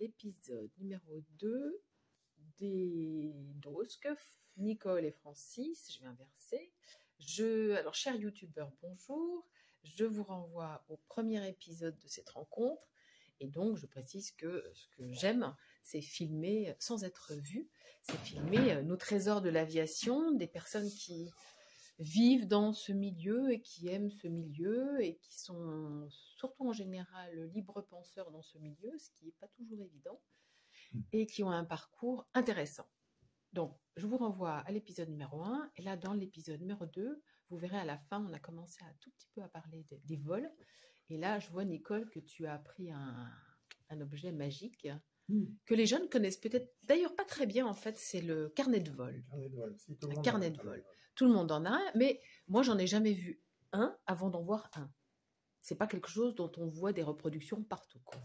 l'épisode numéro 2 des DOSC, Nicole et Francis. Je vais inverser. Alors, chers youtubeurs, bonjour. Je vous renvoie au premier épisode de cette rencontre. Et donc, je précise que ce que j'aime, c'est filmer sans être vu. C'est filmer nos trésors de l'aviation, des personnes qui vivent dans ce milieu et qui aiment ce milieu et qui sont surtout en général libres penseurs dans ce milieu, ce qui n'est pas toujours évident, et qui ont un parcours intéressant. Donc, je vous renvoie à l'épisode numéro 1. Et là, dans l'épisode numéro 2, vous verrez à la fin, on a commencé un tout petit peu à parler des vols. Et là, je vois, Nicole, que tu as pris un objet magique que les jeunes connaissent peut-être d'ailleurs pas très bien. En fait, c'est le carnet de vol. Un carnet de vol. Tout le monde en a un, mais moi, j'en ai jamais vu un avant d'en voir un. C'est pas quelque chose dont on voit des reproductions partout, quoi.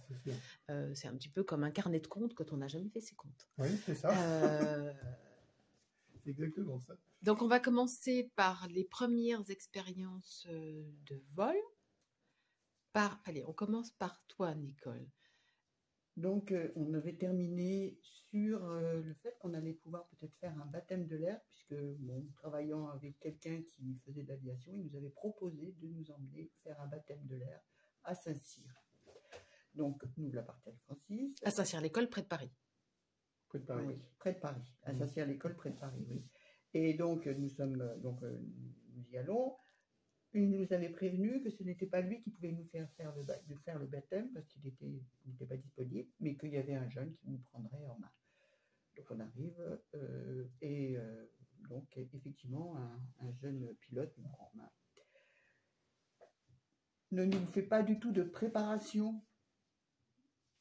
C'est un petit peu comme un carnet de comptes quand on n'a jamais fait ses comptes. Oui, c'est ça. C'est exactement ça. Donc, on va commencer par les premières expériences de vol. Allez, on commence par toi, Nicole. Donc, on avait terminé sur le fait qu'on allait pouvoir peut-être faire un baptême de l'air, puisque, travaillant avec quelqu'un qui faisait de l'aviation, il nous avait proposé de nous emmener faire un baptême de l'air à Saint-Cyr. Donc, nous la partie avec Francis. À Saint-Cyr, l'école près de Paris. Près de Paris. Oui, près de Paris. À Saint-Cyr, l'école près de Paris, oui. Et donc, nous y allons. Il nous avait prévenu que ce n'était pas lui qui pouvait nous faire le baptême parce qu'il n'était pas disponible, mais qu'il y avait un jeune qui nous prendrait en main. Donc on arrive donc effectivement un jeune pilote nous prend en main. Ne nous fait pas du tout de préparation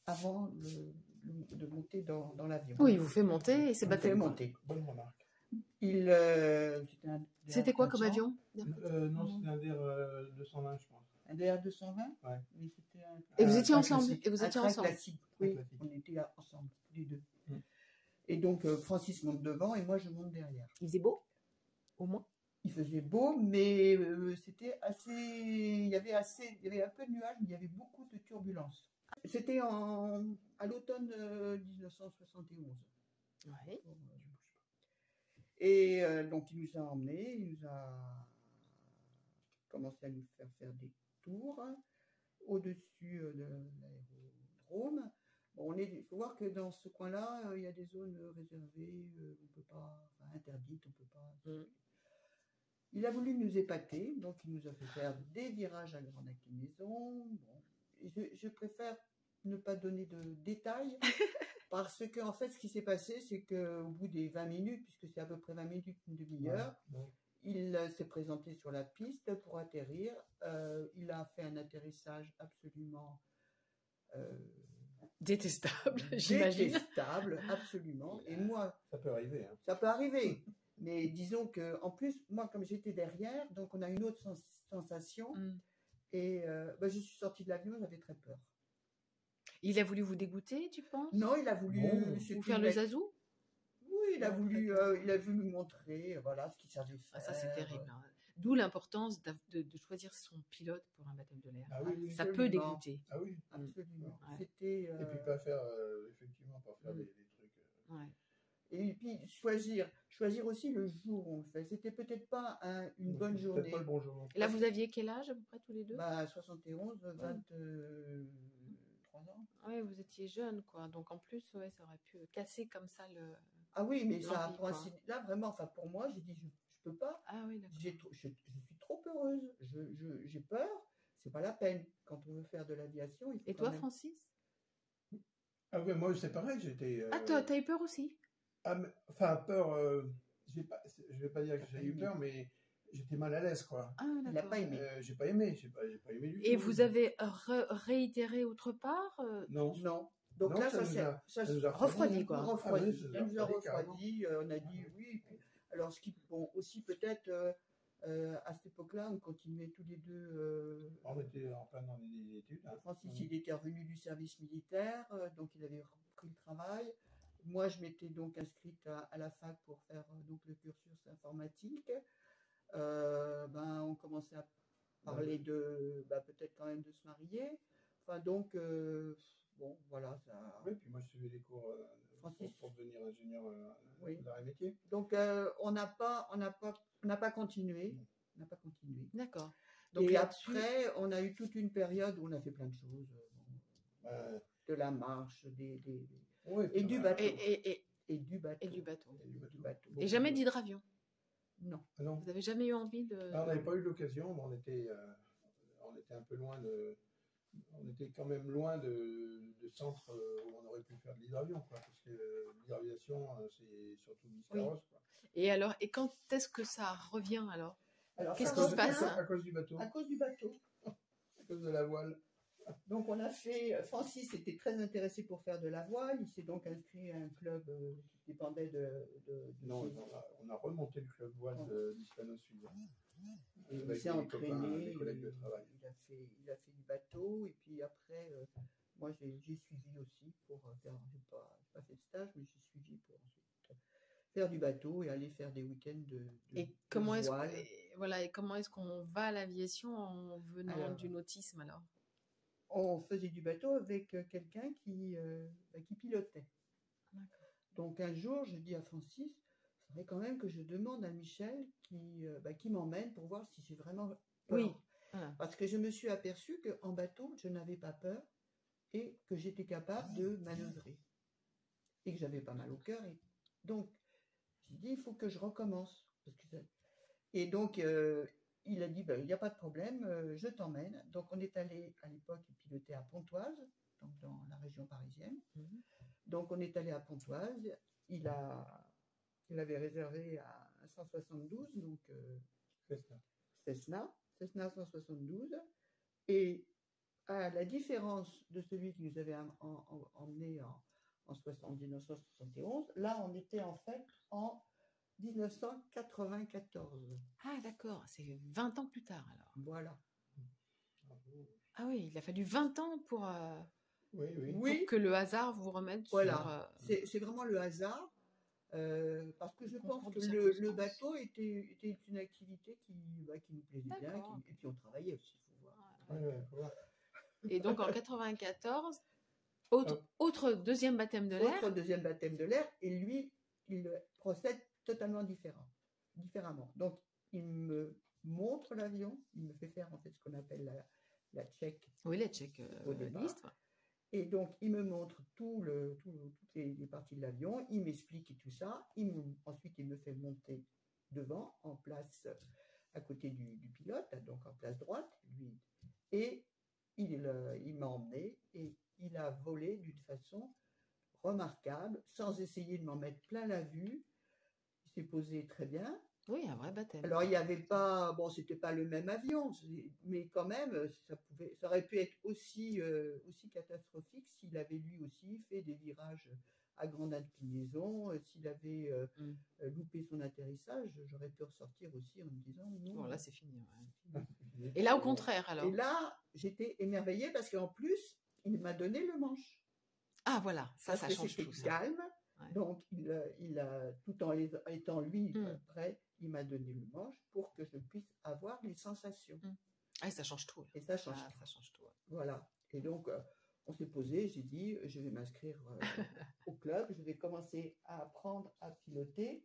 avant de monter dans l'avion. Oui, il vous fait monter et c'est baptême. Bonne remarque. C'était quoi comme avion? Non, c'était un DR 220, je pense. Un DR 220? Ouais. Mais c'était et vous étiez ensemble? Classique. Et vous étiez ensemble? Classique. Oui, classique. On était là ensemble, les deux. Et donc, Francis monte devant et moi, je monte derrière. Il faisait beau? Au moins? Il faisait beau, mais c'était assez... Il y avait un peu de nuages, mais il y avait beaucoup de turbulences. C'était à l'automne 1971. Ouais. Et donc, il nous a emmenés, il nous a commencé à nous faire des tours au-dessus de l'aérodrome. Bon, il faut voir que dans ce coin-là, il y a des zones réservées, on peut pas, interdites, on peut pas. Il a voulu nous épater, donc il nous a fait faire des virages à grande inclinaison. Bon, je préfère ne pas donner de détails. Parce que, en fait, ce qui s'est passé, c'est qu'au bout des 20 minutes, puisque c'est à peu près 20 minutes, une demi-heure, il s'est présenté sur la piste pour atterrir. Il a fait un atterrissage absolument détestable, j'imagine. Détestable, absolument. Et moi... Ça peut arriver. Hein. Ça peut arriver. Mais disons qu'en plus, moi, comme j'étais derrière, donc on a une autre sensation. Et je suis sortie de l'avion, j'avais très peur. Il a voulu vous dégoûter, tu penses? Non, il a voulu vous faire le zazou? Oui, il a voulu nous montrer voilà, ce qu'il savait faire. Ah, ça, c'est terrible. Hein. D'où l'importance de choisir son pilote pour un baptême de l'air. Ah, oui, ça peut dégoûter. Ah oui, absolument. Ouais. C'était, et puis pas faire, effectivement, pas faire des trucs. Ouais. Et puis choisir aussi le jour où on le fait. C'était peut-être pas une bonne journée. Pas le bon jour. Et là, vous aviez quel âge à peu près tous les deux? 71, 23 ans. Oui, vous étiez jeune, quoi. Donc en plus, ça aurait pu casser comme ça le. Ah oui, mais ça là vraiment, pour moi, j'ai dit je peux pas. Ah oui, d'accord. Je suis trop heureuse. J'ai peur. C'est pas la peine. Quand on veut faire de l'aviation. Et toi, Francis? Ah oui, moi c'est pareil. J'étais. Ah, t'as eu peur aussi? Peur. Je vais pas dire que j'ai eu peur, mais j'étais mal à l'aise, quoi. Ah, il n'a pas aimé. J'ai pas aimé. J'ai pas aimé du tout. Et vous avez réitéré autre part? Non. Donc non, là, ça nous a refroidi, quoi. Ça nous a refroidi. On a dit oui. Alors, aussi peut-être à cette époque-là, on continuait tous les deux. On était en plein dans les études. Francis, il était revenu du service militaire, donc il avait repris le travail. Moi, je m'étais donc inscrite à la fac pour faire donc le cursus informatique. On commençait à parler de peut-être quand même de se marier. Enfin donc bon, voilà, ça. Oui, puis moi, je suivais des cours Francis. pour devenir ingénieur Oui. d'arts et métiers. Donc, on n'a pas continué. Non. On n'a pas continué. D'accord. Donc Et là-dessus, après, on a eu toute une période où on a fait plein de choses. Euh, De la marche, ouais, et du bah, bateau. et du bateau. du bateau. et du Du bateau. bateau. Et jamais d'hydravion. Non. Ah non. Vous n'avez jamais eu envie de... Ah, on n'avait pas eu l'occasion, mais on était un peu loin on était quand même loin de centres où on aurait pu faire de l'hydravion, quoi, parce que l'hydraviation, c'est surtout Biscarrosse, quoi. Et alors, et quand est-ce que ça revient alors? Alors, Qu'est-ce ça qui se revient passe? À cause du bateau, À cause du bateau. à cause de la voile. Donc, on a fait. Francis était très intéressé pour faire de la voile. Il s'est donc inscrit à un club qui dépendait de Non, ses- on a remonté le club voile d'Hispano-Suisse. Et il Avec s'est des copains, entraîné. des collègues de travail. Il a fait du bateau. Et puis après, moi, j'ai suivi aussi pour faire. J'ai pas fait de stage, mais j'ai suivi pour ensuite faire du bateau et aller faire des week-ends Et comment est-ce voile. voilà, et comment est-ce qu'on va à l'aviation en venant Alors, du nautisme alors? On faisait du bateau avec quelqu'un qui pilotait. D'accord. Donc un jour, je dis à Francis, il faudrait quand même que je demande à Michel qui m'emmène pour voir si j'ai vraiment peur. Oui. Ah. Parce que je me suis aperçue qu'en bateau, je n'avais pas peur et que j'étais capable de manœuvrer. Et que j'avais pas mal au cœur. Et donc, j'ai dit, il faut que je recommence. Et donc, il a dit, il n'y a pas de problème, je t'emmène. Donc, on est allé à l'époque piloter à Pontoise, donc dans la région parisienne. Mhm. Donc, on est allé à Pontoise. Il avait réservé à 172, donc Cessna 172. Et à la différence de celui qui nous avait emmené en 1971, là, on était en fait en 1994. Ah d'accord, c'est 20 ans plus tard alors. Voilà. Ah oui, il a fallu 20 ans pour que le hasard vous remette voilà. sur... C'est vraiment le hasard, parce que je pense concours que de le circonstances. bateau était une activité qui nous plaisait bien, D'accord. et puis on travaillait aussi, il faut voir. Faut voir. Et donc en 94, autre deuxième baptême de l'air. Autre deuxième baptême de l'air, et lui, il procède totalement différemment. Donc, il me montre l'avion, il me fait faire en fait ce qu'on appelle la check. Oui, la check Au départ. list. Et donc, il me montre toutes les parties de l'avion, il m'explique tout ça. Ensuite, il me fait monter devant, en place à côté du pilote, donc en place droite, lui. Et il m'a emmené et il a volé d'une façon remarquable, sans essayer de m'en mettre plein la vue. Il s'est posé très bien. Oui, un vrai baptême. Alors, il n'y avait pas, bon, c'était pas le même avion, mais quand même, ça aurait pu être aussi catastrophique s'il avait lui aussi fait des virages à grande inclinaison, s'il avait loupé son atterrissage, j'aurais pu ressortir aussi en me disant non. Bon, là, c'est fini. Ouais. Et là, au contraire, alors. Et là, j'étais émerveillée parce qu'en plus, il m'a donné le manche. Ah, voilà, ça change tout. C'était calme. Ouais. Donc, il a, tout en étant lui prêt, il m'a donné le manche pour que je puisse avoir les sensations. Ah, et ça change tout. Et ça change tout. Ouais. Voilà. Et donc, on s'est posé, j'ai dit, je vais m'inscrire au club, je vais commencer à apprendre à piloter.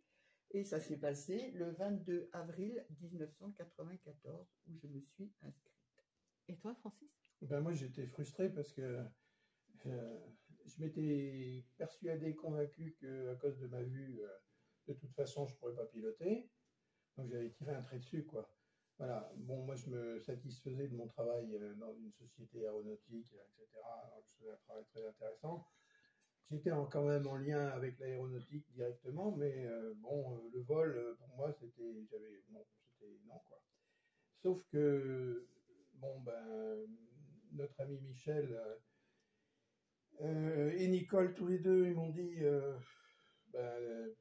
Et ça s'est passé le 22 avril 1994, où je me suis inscrite. Et toi, Francis? Ben moi, j'étais frustré parce que je m'étais persuadé, convaincu qu'à cause de ma vue, de toute façon, je ne pourrais pas piloter. Donc, j'avais tiré un trait dessus, quoi. Voilà. Bon, moi, je me satisfaisais de mon travail dans une société aéronautique, etc. Alors, je faisais un travail très intéressant. J'étais quand même en lien avec l'aéronautique directement, mais le vol, pour moi, c'était non, quoi. Sauf que, notre ami Michel et Nicole, tous les deux, ils m'ont dit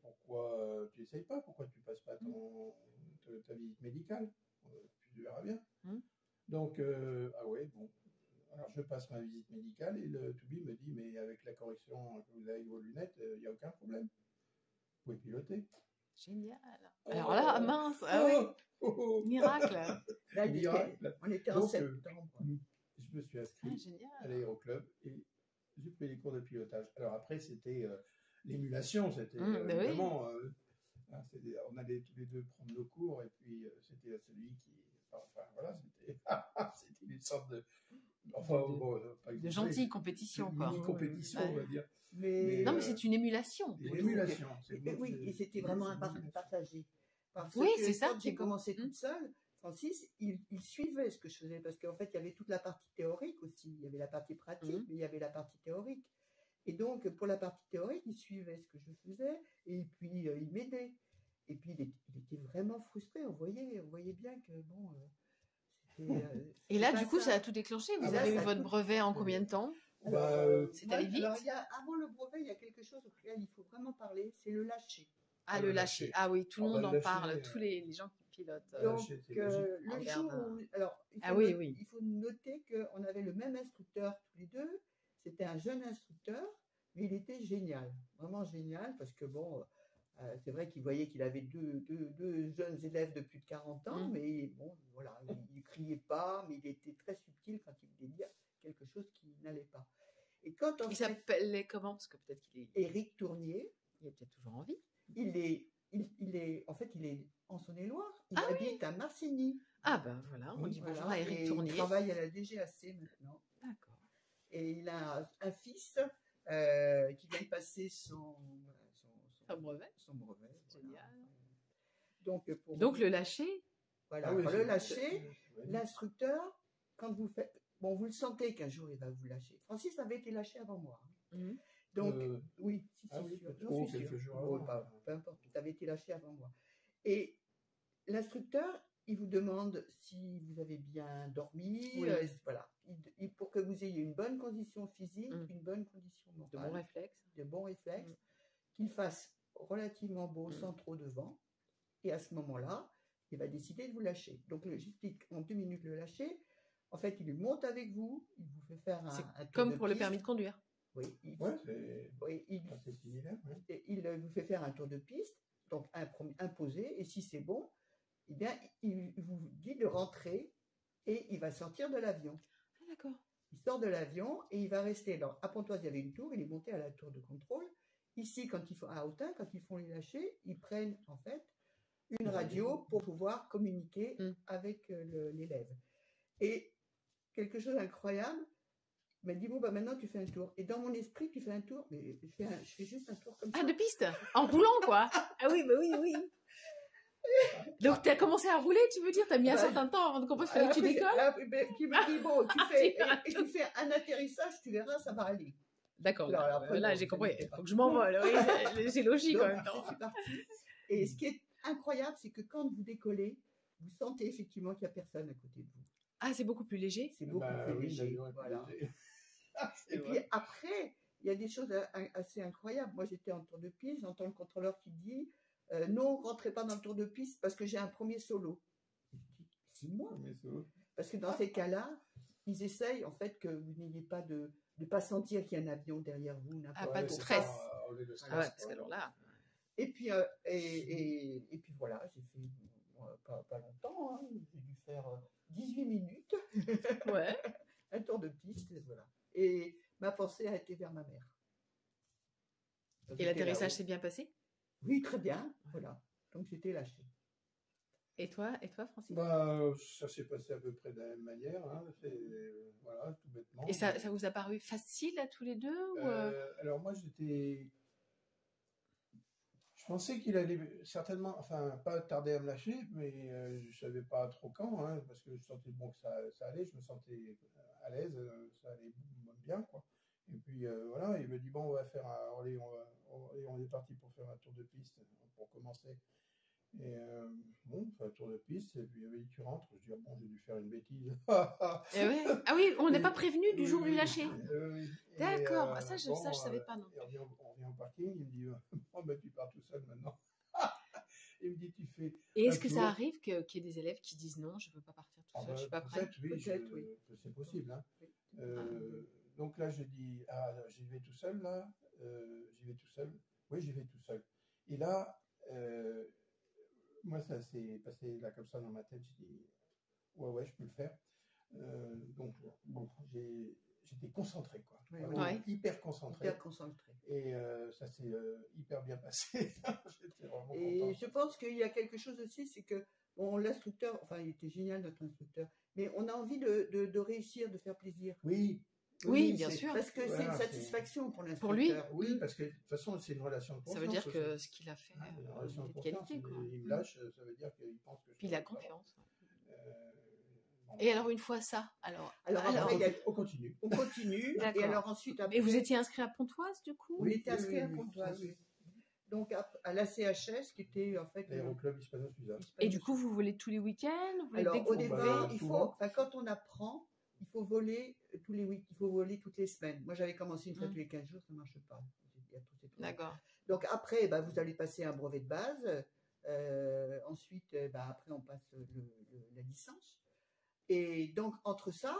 pourquoi tu n'essayes pas, pourquoi tu passes pas ta visite médicale, tu verras bien. Donc, alors je passe ma visite médicale et le Toubi me dit, mais avec la correction que vous avez de vos lunettes, il n'y a aucun problème. Vous pouvez piloter. Génial. Alors là, mince, miracle. Là, on était en septembre. Je me suis inscrit à l'aéroclub et j'ai pris les cours de pilotage. Alors après, c'était l'émulation, c'était Ben oui. vraiment. On allait tous les deux prendre nos cours et puis c'était celui qui. Enfin voilà, c'était c'était une sorte de. Enfin, bon, pas De exagéré, gentille compétition, quoi. mini-compétition, on va dire. Mais, Non, mais c'est une émulation. Une émulation. oui, et c'était vraiment un partagé. Parce Oui, que c'est ça quand qui est j'ai beau. commencé toute seule, Francis, il suivait ce que je faisais parce qu'en fait, il y avait toute la partie théorique aussi. Il y avait la partie pratique, Mhm. mais il y avait la partie théorique. Et donc, pour la partie théorique, il suivait ce que je faisais et puis il m'aidait. Et puis, il était vraiment frustré. On voyait bien que, bon, Et là, du coup, ça a tout déclenché. Vous Ah bah, avez eu ça a votre tout- brevet en combien de temps? C'est allé vite? Alors, avant le brevet, il y a quelque chose auquel il faut vraiment parler, c'est le lâcher. Ah, le lâcher. Ah oui, tout le monde le en lâcher, parle, tous les gens qui pilotent. Donc, c'est logique. le En jour garde. où. Alors, Ah oui, oui. il faut noter qu'on avait le même instructeur tous les deux. C'était un jeune instructeur, mais il était génial. Vraiment génial, parce que bon, c'est vrai qu'il voyait qu'il avait deux jeunes élèves de plus de 40 ans, mais bon, voilà, il ne criait pas, mais il était très subtil quand il voulait dire quelque chose qui n'allait pas. Et quand Il s'appelait comment? Parce que peut-être qu'il est... Éric Tournier, Il est peut-être toujours en vie. il est en Saône-et-Loire. Il Ah oui. habite à Marcigny. Ah ben voilà, on dit bonjour à Éric et Tournier. il travaille à la DGAC maintenant. D'accord. Et il a un fils qui vient de passer son brevet. Génial. Donc, Donc le lâcher? Voilà, Ah oui, pour le lâcher, oui. l'instructeur, quand vous faites... Bon, vous le sentez qu'un jour, il va vous lâcher. Francis avait été lâché avant moi. Mhm. Donc, oui, si, ah oui, sûr. peut-être J'en suis quelques sûre. jours Bon, avant. peu importe, tu avais été lâché avant moi. Et l'instructeur, il vous demande si vous avez bien dormi, Oui. voilà, pour que vous ayez une bonne condition physique, Mm. une bonne condition De morale, bons réflexes. de bons réflexes, qu'il fasse relativement beau sans trop de vent. Et à ce moment-là, il va décider de vous lâcher. Donc, j'explique en 2 minutes le lâcher. En fait, il monte avec vous, il vous fait faire un tour Comme de pour le piste. permis de conduire. Oui, c'est assez similaire. Ouais. il vous fait faire un tour de piste, donc imposé, et si c'est bon, eh bien, il vous dit de rentrer et il va sortir de l'avion. Ah d'accord. Il sort de l'avion et il va rester. Alors, à Pontoise, il y avait une tour, il est monté à la tour de contrôle. Ici, à Autun, quand ils font les lâchers, ils prennent en fait une radio pour pouvoir communiquer avec l'élève. Et quelque chose d'incroyable, il m'a dit, bon, bah, maintenant tu fais un tour. Et dans mon esprit, tu fais un tour, mais je fais juste un tour comme ça. Ah, de piste? En roulant, quoi? Ah oui, bah oui, oui. Donc, tu as commencé à rouler, tu veux dire? Tu as mis un certain temps avant de comprendre qu'il fallait que tu décolles? Qui me dit, bon, tu fais un atterrissage, tu verras, ça va aller. D'accord, Alors, là, j'ai compris. Il faut que je m'envole. Oui, c'est logique Donc, en même temps. c'est parti. Et ce qui est incroyable, c'est que quand vous décollez, vous sentez effectivement qu'il n'y a personne à côté de vous. Ah, c'est beaucoup plus léger? C'est beaucoup plus léger. Voilà. Et puis après, il y a des choses assez incroyables. Moi, j'étais en tour de piste, j'entends le contrôleur qui dit non, rentrez pas dans le tour de piste parce que j'ai un premier solo. C'est moi. Parce que dans ces cas-là, ils essayent en fait que vous n'ayez pas de pas sentir qu'il y a un avion derrière vous. Ah, pas de stress. Ah ouais, parce que alors là. Et puis, et puis voilà, j'ai fait pas longtemps, hein, j'ai dû faire 18 minutes. Ouais. Un tour de piste, et voilà. Et ma pensée a été vers ma mère. Et l'atterrissage s'est bien passé? Oui, très bien. Voilà. Donc j'étais lâchée. Et toi, Francis? Ça s'est passé à peu près de la même manière. Hein. Voilà, tout bêtement. Et ça vous a paru facile à tous les deux ou alors moi, je pensais qu'il allait certainement, enfin, pas tarder à me lâcher, mais je ne savais pas trop quand, hein, parce que je sentais bon que ça allait, je me sentais à l'aise, ça allait bien, quoi. Et puis voilà, il me dit bon, on va faire on est parti pour faire un tour de piste pour commencer. Et bon, on fait un tour de piste, et puis oui, tu rentres. Je dis, bon, j'ai dû faire une bêtise. Ouais. Ah oui, on n'est pas prévenu du jour du lâcher. D'accord, ça je savais pas non. Et on vient au parking, il me dit, bon, ben, tu pars tout seul maintenant. Il me dit, tu fais. Et est-ce que ça arrive qu'il y ait des élèves qui disent non, je ne veux pas partir tout seul, je suis pas prête? Peut-être, oui, c'est possible. Hein. Donc là, je dis, j'y vais tout seul, là. J'y vais tout seul. Oui, j'y vais tout seul. Et là, moi, ça s'est passé là comme ça dans ma tête. Je dis, ouais, je peux le faire. Donc, bon, j'étais concentré, quoi. Ouais, Vraiment ouais. hyper concentré. Hyper concentré. Et ça s'est hyper bien passé. J'étais vraiment Et content. je pense qu'il y a quelque chose aussi, c'est que bon, l'instructeur, enfin, il était génial notre instructeur, mais on a envie de réussir, de faire plaisir. Oui. Oui, bien c'est- sûr. Parce que c'est Voilà, une c'est- satisfaction pour l'instructeur. Pour lui. Oui, parce que de toute façon, c'est une relation de Ça confiance. veut dire aussi. que ce qu'il a fait, Une il relation de était de confiance. qualité, quoi. Il me lâche, ça veut dire qu'il pense que je Puis il a fais vraiment. confiance. Bon, Et alors, une fois ça, alors Après, on continue. on continue. D'accord. Et alors ensuite, après, et vous étiez inscrit à Pontoise, du coup? on Oui, était oui, inscrit oui, à oui. Pontoise. Oui, Donc à la CHS, qui était en fait L'aéroclub hispano-suiza. Et du coup, vous volez tous les week-ends? Vous volez dès Alors que au vous départ, pouvez il faut, souvent. enfin, quand on apprend, il faut voler tous les week, il faut voler toutes les semaines. Moi, j'avais commencé une fois tous les 15 jours, ça ne marche pas. Il y a tous ces problèmes. D'accord. Donc après, bah, vous allez passer un brevet de base. Ensuite, bah, après, on passe la licence. Et donc, entre ça,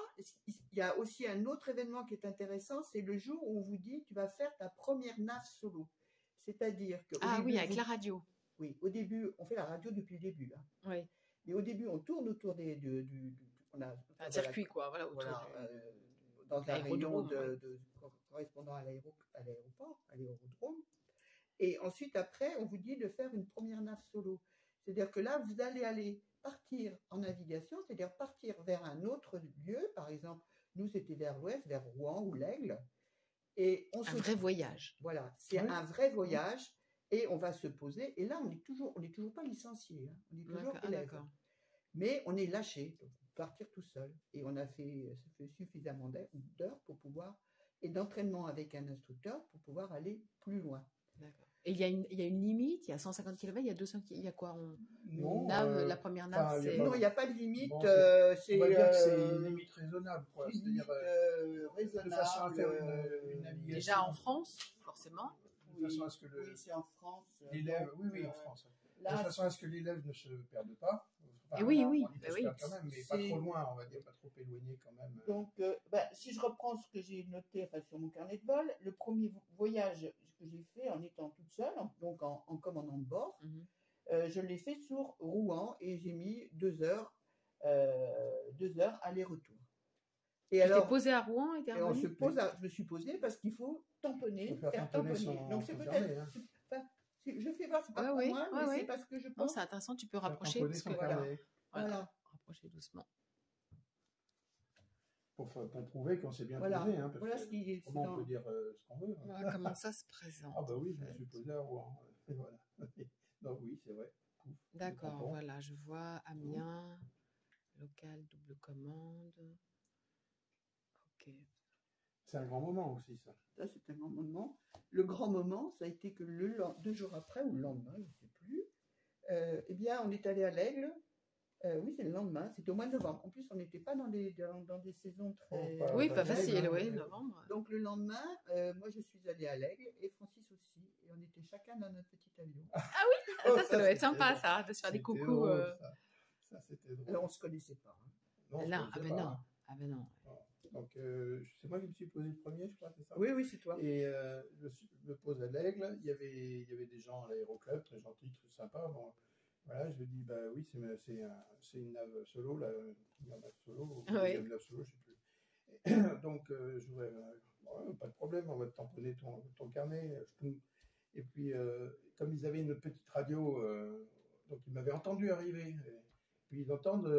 il y a aussi un autre événement qui est intéressant, c'est le jour où on vous dit, tu vas faire ta première NAF solo. C'est-à-dire que... Ah oui, avec la radio. Oui, au début, on fait la radio depuis le début. Hein. Oui. Et au début, on tourne autour on a Un circuit, quoi, voilà, autour voilà, du... dans un rayon Aérodrome, correspondant à l'aéroport, à l'aérodrome. Et ensuite, après, on vous dit de faire une première NAF solo. C'est-à-dire que là, vous allez partir en navigation, c'est-à-dire partir vers un autre lieu. Par exemple, nous, c'était vers l'ouest, vers Rouen ou l'Aigle. Et on Un vrai voyage. Voilà, c'est Oui. un vrai voyage. Et on va se poser. Et là, on n'est toujours pas licencié. Hein. On est toujours D'accord. Ah, élève. d'accord. Mais on est lâché, donc partir tout seul. Et on a fait suffisamment d'heures pour pouvoir, et d'entraînement avec un instructeur pour pouvoir aller plus loin. D'accord. Et il y a une limite, il y a 150 km, il y a 200 km, il y a quoi? Non, La première nave, enfin, c'est... Non, il n'y a pas de limite. Bon, c'est, on va dire que c'est une limite raisonnable, quoi. une C'est-à-dire limite, raisonnable. de façon à faire une navigation. Déjà en France, forcément. De façon à ce que Oui, c'est en France. l'élève, donc, oui, en France. là, De façon à ce que l'élève ne se perde pas. Et oui, on oui, y peut bah se oui. perdre quand même, mais pas C'est- trop loin, on va dire, pas trop éloigné quand même. Donc, si je reprends ce que j'ai noté sur mon carnet de vol, le premier voyage que j'ai fait en étant toute seule, donc en commandant de bord, Mhm. je l'ai fait sur Rouen et j'ai mis 2 heures, 2 heures aller-retour. Et Tu alors, t'es posé à Rouen et t'es et on revenu? se je me suis posée parce qu'il faut tamponner, Faut faire faire tamponner tamponner. son- Donc c'est son peut-être, carnet, hein. je fais voir, c'est pas Ouais, pour ouais, moi, ouais, mais ouais. c'est parce que je Non, pense. c'est intéressant, tu peux Faire rapprocher. tamponner Parce son que, carnet. Voilà. rapprocher doucement. Pour prouver qu'on s'est bien Voilà. posé. Hein, parce Voilà que ce qui est. comment on peut dire ce qu'on veut. Hein. Voilà comment ça se présente. Ah bah oui, en je me fait. suis posé à Rouen. Et voilà. Donc oui, c'est vrai. Pouf, le D'accord, tampon. voilà, je vois Amiens, local, double commande. Ok. C'est un grand moment aussi, ça. Ça, c'est un grand moment. Le grand moment, ça a été que 2 jours après, ou le lendemain, je ne sais plus, eh bien, on est allé à l'Aigle. Oui, c'est le lendemain, c'était au mois de novembre. En plus, on n'était pas dans des saisons très... Oh, Oui, bah, pas bah, facile, bah, oui, bah, novembre. Donc, le lendemain, moi, je suis allée à l'Aigle et Francis aussi. Et on était chacun dans notre petit avion. Ah, ça doit être c'était sympa, drôle. ça, de se faire des C'était coucous. drôle, ça, c'était drôle. Alors, on ne se connaissait pas. Hein. Non, on se Non, connaissait ah ben pas, non. hein. Ah ben non. Donc, c'est moi qui me suis posé le premier, je crois, c'est ça. Oui, oui, c'est toi. Et je me pose à l'Aigle. Il y avait des gens à l'aéroclub, très gentils, très sympas. Bon, voilà, je lui dis, bah oui, c'est une nave solo, la première nave solo, ou Oui. deuxième nave solo, je sais plus. Donc, je voudrais, ouais, pas de problème, on va te tamponner ton carnet. Et puis, comme ils avaient une petite radio, donc ils m'avaient entendu arriver. Et puis ils entendent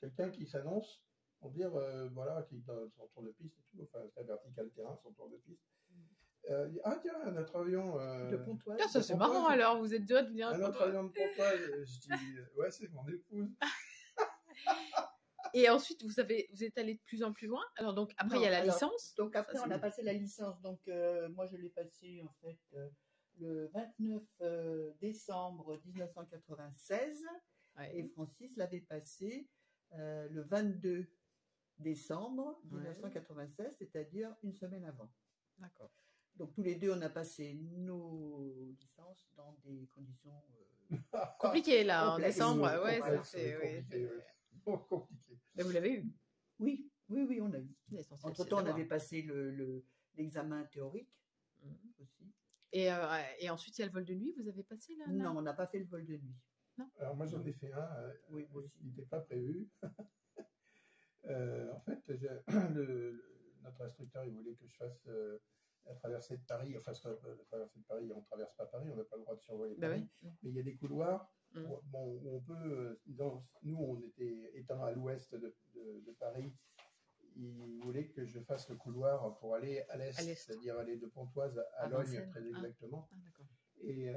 quelqu'un qui s'annonce pour dire, voilà, qui donne son tour de piste et tout, enfin, c'est la verticale terrain, son tour de piste. Il dit, ah tiens, notre avion. De Pontoise. Ah, ça, c'est Pontoise. marrant alors, vous êtes deux à devenir Un autre avion de Pontoise. Je dis, ouais, c'est mon épouse. Et ensuite, vous êtes allé de plus en plus loin. Alors, donc, après, Non, il y a la alors, licence. Donc après, Ça, on c'est a passé la licence. Donc moi, je l'ai passée en fait le 29 décembre 1996 Ouais. et Francis l'avait passée le 22 décembre 1996, c'est-à-dire une semaine avant. D'accord. Donc tous les deux, on a passé nos licences dans des conditions Compliqué, là, en Complexe. décembre. Oui, Ouais, ça, complexe, c'est... oui, compliqué, oui. Oh, compliqué. Mais vous l'avez eu. Oui, on a eu. L'essentiel, Entre-temps, c'est on d'avoir. avait passé l'examen théorique Mhm. aussi. Et ensuite, il y a le vol de nuit, vous avez passé là? Non, on n'a pas fait le vol de nuit. Alors moi j'en ai fait un, Oui, moi aussi. il n'était pas prévu. En fait, notre instructeur, il voulait que je fasse la traversée de Paris. Enfin, la traversée de Paris, on ne traverse pas Paris, on n'a pas le droit de survoler Paris. Oui. Mais il y a des couloirs Mm. où on peut. Nous, on était étant à l'ouest de Paris. Il voulait que je fasse le couloir pour aller à l'est, c'est-à-dire aller de Pontoise à Logne, très exactement. Et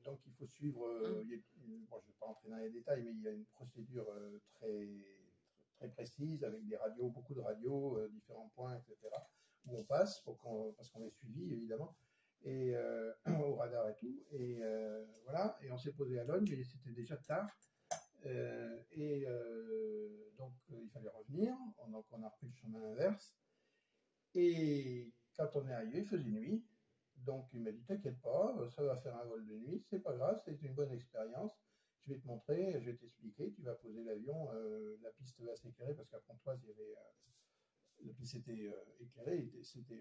donc, il faut suivre. Bon, je ne vais pas entrer dans les détails, mais il y a une procédure très précise avec des radios, beaucoup de radios, différents points, etc. Où on passe parce qu'on est suivi, évidemment, et au radar et tout. Et voilà. Et on s'est posé à Logne, mais c'était déjà tard. Donc, il fallait revenir. Donc, on a repris le chemin inverse. Et quand on est arrivé, il faisait nuit. Donc, il m'a dit, t'inquiète pas, ça va faire un vol de nuit, c'est pas grave, c'est une bonne expérience. Je vais te montrer, je vais t'expliquer, tu vas poser l'avion, la piste va s'éclairer parce qu'à Pontoise, la piste était éclairée, c'était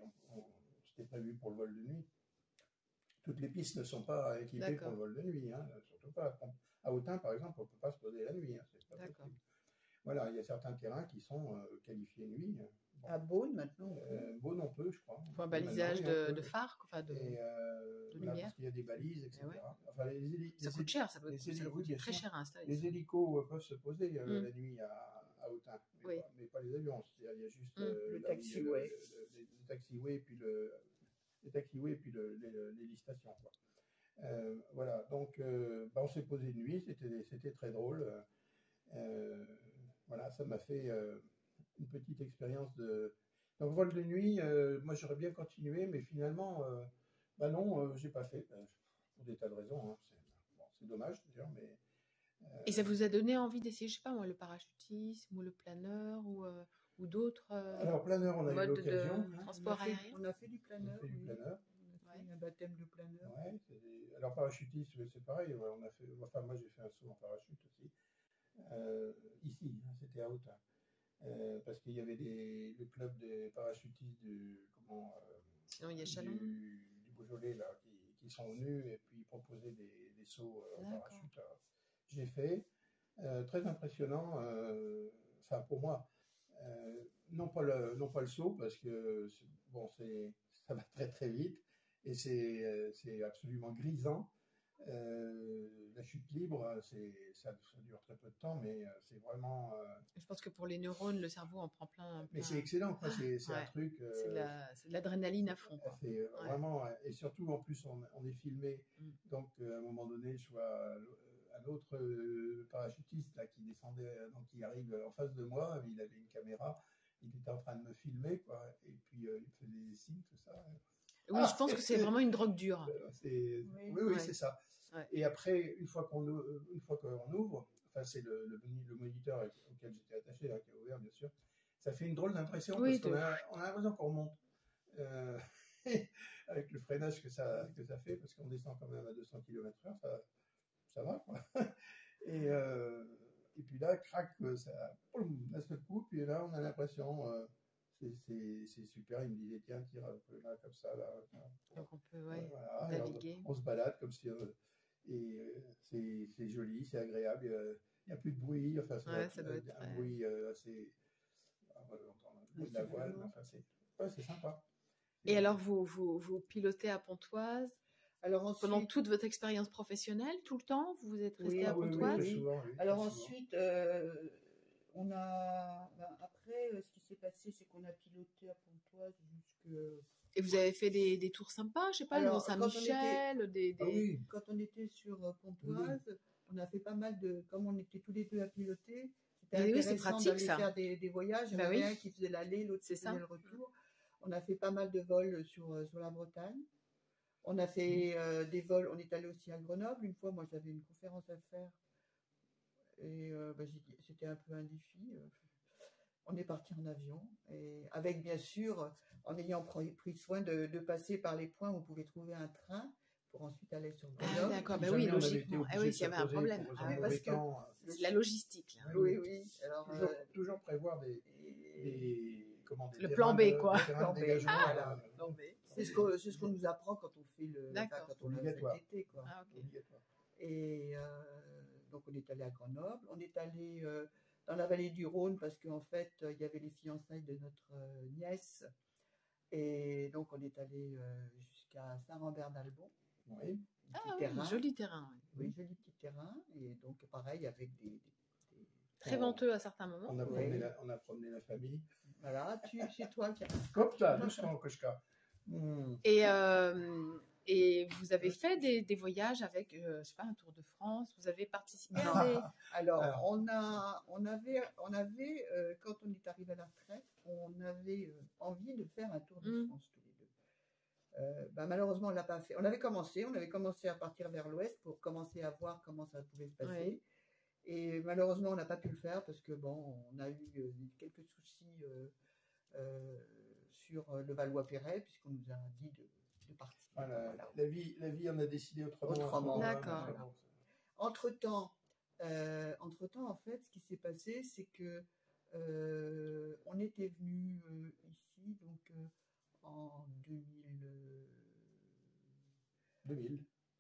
prévu pour le vol de nuit. Toutes les pistes ne sont pas équipées pour le vol de nuit, hein, surtout pas. À Autun, par exemple, on ne peut pas se poser la nuit, hein, c'est pas possible. Voilà, il y a certains terrains qui sont qualifiés nuit. Bon. À Beaune, maintenant Beaune, on peut, je crois. Il faut un balisage de phare, enfin de lumière. Parce qu'il y a des balises, etc. Ouais. Enfin, ça coûte cher, ça coûte très cher à installer. Les hélicos peuvent se poser la nuit à Autun, mais pas les avions. Il y a juste le taxiway. Le taxiway et puis l'hélistation. Voilà, donc on s'est posé de nuit, c'était très drôle. Voilà, ça m'a fait une petite expérience de. Donc, vol de nuit, moi j'aurais bien continué, mais finalement, non, j'ai pas fait, pour des tas de raisons. Hein. C'est dommage d'ailleurs, mais. Et ça vous a donné envie d'essayer, je sais pas moi, le parachutisme ou le planeur ou d'autres Alors, planeur, on a eu l'occasion. Transport aérien. On a fait du planeur. On a fait du planeur. On a fait un baptême de planeur. Ouais, alors, parachutisme, c'est pareil. On a fait. Enfin, moi j'ai fait un saut en parachute aussi. Ici, hein, c'était à Autun. Parce qu'il y avait le club des parachutistes Sinon, il y a Chalon. du Beaujolais là, qui sont venus et puis proposaient des sauts en parachute. J'ai fait, très impressionnant, enfin pour moi, non pas le saut parce que ça va très très vite et c'est absolument grisant. La chute libre, ça dure très peu de temps, mais c'est vraiment. Je pense que pour les neurones, le cerveau en prend plein. Mais c'est excellent, quoi. C'est un truc. C'est de l'adrénaline à fond. C'est vraiment, et surtout en plus on est filmé, donc à un moment donné, je vois un autre parachutiste là qui descendait, donc il arrive en face de moi, il avait une caméra, il était en train de me filmer, quoi, et puis il faisait des signes, tout ça. Oui, je pense que c'est vraiment une drogue dure. Oui, c'est ça. Ouais. Et après, une fois qu'on ouvre, enfin c'est le moniteur auquel j'étais attaché, hein, qui a ouvert bien sûr, ça fait une drôle d'impression parce qu'on a l'impression qu'on remonte avec le freinage que ça fait, parce qu'on descend quand même à 200 km/h, ça va quoi. Et puis là, crac, ça d'un seul coup, puis là on a l'impression. C'est super, il me disait tiens, tire un peu là, comme ça, là. Donc on peut naviguer. On se balade comme si. Et c'est joli, c'est agréable, il n'y a plus de bruit, enfin ça doit être un bruit assez. On va entendre le bruit de la voile, enfin c'est sympa. Et alors vous pilotez à Pontoise? Alors ensuite, pendant toute votre expérience professionnelle, tout le temps, vous êtes resté à Pontoise? Oui, souvent, alors ensuite, on a après ce qui s'est passé, c'est qu'on a piloté à Pontoise jusque. Et vous avez fait des tours sympas, je sais pas, le Mont-Saint-Michel, quand on était sur Pontoise, on a fait pas mal comme on était tous les deux à piloter, c'était intéressant d'aller faire des voyages. Il y en avait un qui faisait l'aller, l'autre qui faisait le retour. On a fait pas mal de vols sur la Bretagne. On a fait des vols, on est allé aussi à Grenoble. Une fois, moi j'avais une conférence à faire et c'était un peu un défi. On est parti en avion, et avec bien sûr, en ayant pris soin de passer par les points où on pouvait trouver un train pour ensuite aller sur Grenoble. Ah, d'accord, oui, logiquement. Oui, s'il y avait un problème. Parce que c'est la logistique. Là. Oui. Alors, toujours prévoir le plan B, quoi. Plan B. C'est ce qu'on nous apprend quand on fait quand on a fait l'été, quoi. Obligatoire. Et donc on est allé à Grenoble, on est allé dans la vallée du Rhône parce qu'en fait il y avait les fiançailles de notre nièce Et donc, on est allé jusqu'à Saint-Rambert-d'Albon. Oui. Ah Petit oui, terrain. joli terrain. Oui. Oui, joli petit terrain. Et donc, pareil, avec des Très venteux à certains moments. On a Oui. promené la famille. Voilà, c'est toi qui as... Hop là, doucement, Koshka. Et vous avez fait des voyages avec, je sais pas, un Tour de France. Vous avez participé à des... Alors, on avait quand on est arrivé à la retraite, on avait envie de faire un Tour de France tous les deux. Malheureusement, on l'a pas fait. On avait commencé à partir vers l'ouest pour commencer à voir comment ça pouvait se passer. Oui. Et malheureusement, on n'a pas pu le faire parce que bon, on a eu quelques soucis sur le Valois-Perret puisqu'on nous a dit de partir. Voilà. Voilà. La vie en a décidé autrement. D'accord. Voilà. Entre-temps, en fait, ce qui s'est passé, c'est que on était venu ici donc en 2000.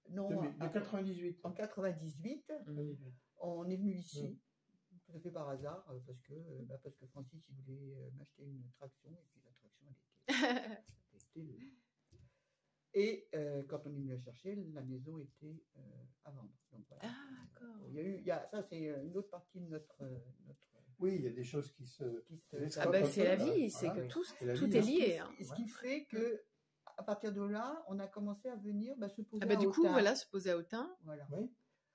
Non, 98. en 98, on est venu ici, tout à fait par hasard, parce que Francis il voulait m'acheter une traction, et puis la traction elle était Et quand on est venu la chercher, la maison était à vendre. Donc, voilà. Ah, d'accord. Ça, c'est une autre partie de notre Oui, il y a des choses qui se... Ah ben, c'est la vie, c'est que tout est lié. Hein. Et ce qui fait que à partir de là, on a commencé à venir se poser à du coup, Autun. voilà, se poser à Autun. Voilà. Oui.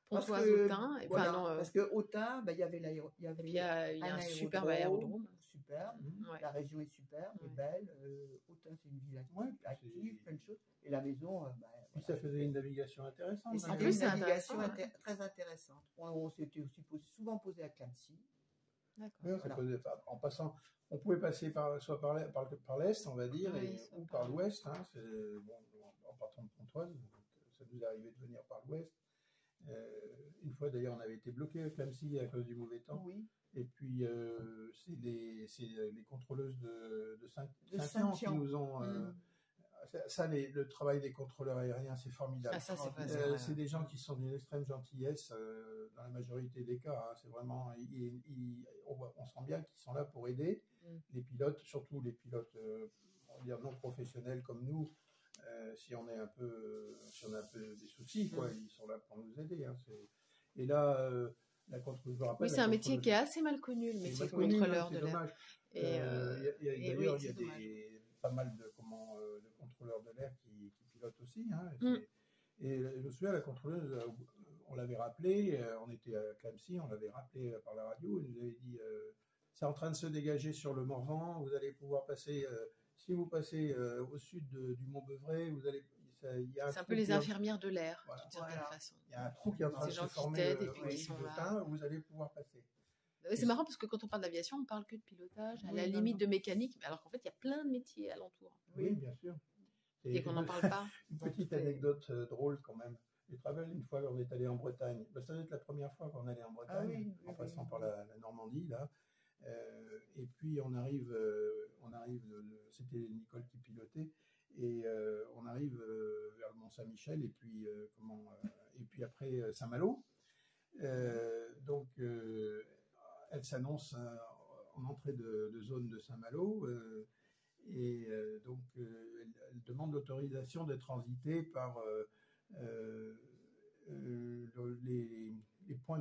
Pontoise Autun. Voilà, parce que Autun, il y avait il y a un superbe aérodrome. Superbe. Ouais. La région est superbe, est belle. Autun, c'est une ville active, plein de choses. Et la maison, Puis ça faisait une navigation intéressante. Et En c'était plus, c'est une navigation intéressant, très intéressante. On s'était aussi souvent posé à Clamecy. D'accord. Oui, en passant, on pouvait passer soit par l'est, on va dire, ou par l'ouest. Hein, en partant de Pontoise, donc, ça nous est arrivé de venir par l'ouest. Une fois d'ailleurs, on avait été bloqué à Clamecy à cause du mauvais temps. Oui. Et puis c'est les contrôleuses de Saint-Jean qui nous ont. Le travail des contrôleurs aériens, c'est formidable. Ah, ça, c'est pas c'est des gens qui sont d'une extrême gentillesse dans la majorité des cas. Hein. C'est vraiment, on sent bien qu'ils sont là pour aider les pilotes, surtout les pilotes, on va dire non professionnels comme nous. Si on a un peu des soucis, quoi, ils sont là pour nous aider. Hein. Et là, la contrôleuse. Oui, c'est un métier qui est assez mal connu, le métier de contrôleur de l'air. D'ailleurs, il y a pas mal de contrôleurs de l'air qui pilotent aussi. Hein, et je me souviens, la contrôleuse, on l'avait rappelé, on était à Clamecy, on l'avait rappelé par la radio, elle nous avait dit c'est en train de se dégager sur le Morvan, vous allez pouvoir passer, si vous passez au sud du Mont-Beuvray, vous allez. C'est un peu les infirmières de l'air, d'une certaine façon. Il y a un trou qui est en train de se former vous allez pouvoir passer. C'est marrant parce que quand on parle d'aviation, on parle que de pilotage, à la limite de mécanique, alors qu'en fait, il y a plein de métiers alentour. Oui, bien sûr. Et qu'on n'en parle pas. Une petite anecdote drôle quand même. J'ai travaillé une fois, on est allé en Bretagne. Ça doit être la première fois qu'on allait en Bretagne, en passant par la Normandie, là. Et puis on arrive, c'était Nicole qui pilotait, et on arrive vers le Mont-Saint-Michel, et puis après Saint-Malo. Donc elle s'annonce en entrée de zone de Saint-Malo, et donc elle demande l'autorisation d'être transitée par les points.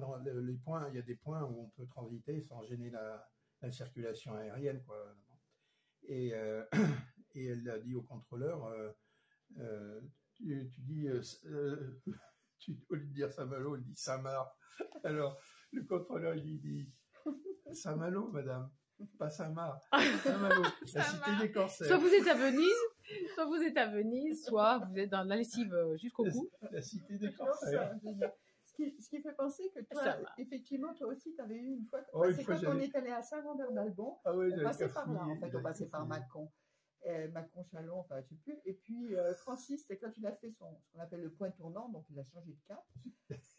Il y a des points où on peut transiter sans gêner la circulation aérienne, quoi. Et elle a dit au contrôleur, tu dis, au lieu de dire Saint-Malo, elle dit Saint-Marc. Alors le contrôleur lui dit Saint-Malo, madame, pas Saint-Marc, Saint-Malo, la cité des corsaires. Soit vous êtes à Venise, soit vous êtes dans la lessive jusqu'au bout. La cité des corsaires. Ce qui fait penser que toi, effectivement, toi aussi, tu avais eu une fois. C'est quand on est allé à Saint-Rambert-d'Albon, on passait par là, en fait, on passait par Mâcon. Mâcon-Chalon, enfin, je ne sais plus. Et puis, Francis, c'est quand il a fait ce qu'on appelle le point tournant, donc il a changé de cap.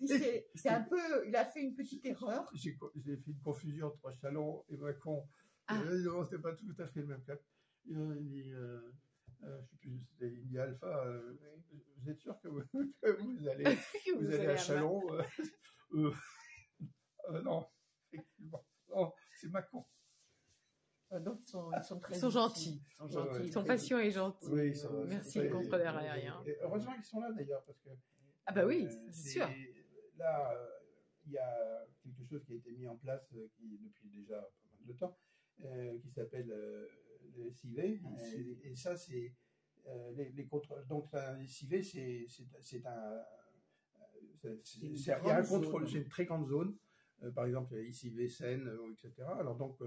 Il a fait une petite erreur. J'ai fait une confusion entre Chalon et Mâcon. Non, c'était pas tout à fait le même cap. Il dit, je ne sais plus, c'était Indy Alpha. Vous êtes sûr que vous allez à Chalon non, effectivement. Non, c'est Mâcon. Donc ils sont très Ils sont gentils. Ils sont gentils. Ouais. Ils sont très patients et gentils. Oui, ils sont, Merci, ouais, le contrôleur aérien. et heureusement qu'ils sont là d'ailleurs, parce que Ah bah oui, c'est sûr. là, il y a quelque chose qui a été mis en place depuis déjà pas mal de temps, qui s'appelle le SIV. Et ça, c'est les contrôles. Donc, les SIV, c'est un. Il y a un contrôle, c'est une très grande zone. Par exemple, ICV, Seine, etc. Alors, donc,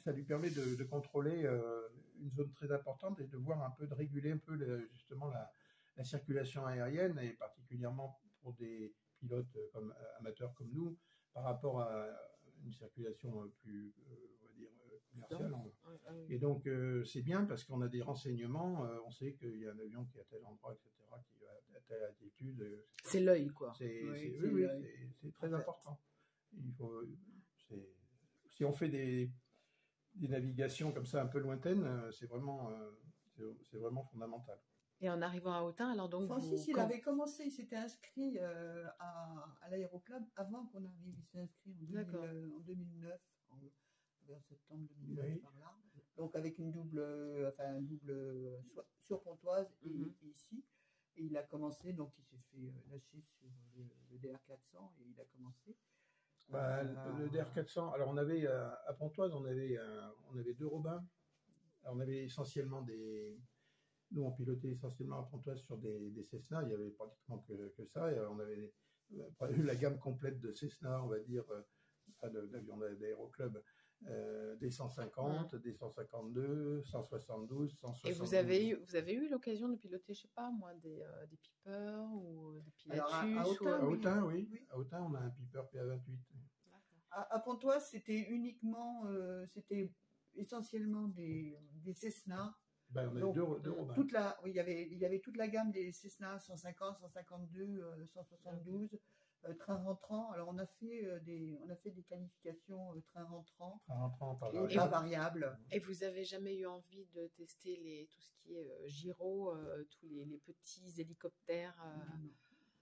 ça lui permet de contrôler une zone très importante et de voir un peu, de réguler un peu justement la circulation aérienne, et particulièrement pour des pilotes amateurs comme nous, par rapport à une circulation plus, on va dire, commerciale. Et donc, c'est bien parce qu'on a des renseignements, on sait qu'il y a un avion qui est à tel endroit, etc., qui va à telle altitude. Etc. C'est l'œil, quoi. C'est très important. Il faut, si on fait des navigations comme ça un peu lointaines, c'est vraiment fondamental. Et en arrivant à Autun, alors donc Francis, il avait commencé, il s'était inscrit à l'aéroclub avant qu'on arrive. Il s'est inscrit en 2009, vers septembre 2009, Oui. par là. Donc avec une double sur Pontoise et ici. Et il a commencé, donc il s'est fait lâcher sur le DR400 et il a commencé. Le DR400, alors on avait à Pontoise, on avait 2 Robins. Alors on avait essentiellement nous on pilotait essentiellement à Pontoise sur des Cessna, il y avait pratiquement que ça. Et on avait eu la gamme complète de Cessna, on va dire, d'avions d'aéroclub, des 150, des 152, 172, 172. Et vous avez eu l'occasion de piloter, je sais pas moi, des Piper ou des Pilatus? À Autun, oui. À Autun, on a un Piper PA28. À Pontoise, c'était c'était essentiellement des Cessna. Ben, on a eu deux Robins. Il y avait toute la gamme des Cessna 150, 152, 172, train rentrant. Alors on a fait des qualifications train rentrant et pas variable. Et vous avez jamais eu envie de tester tout ce qui est gyro, tous les petits hélicoptères?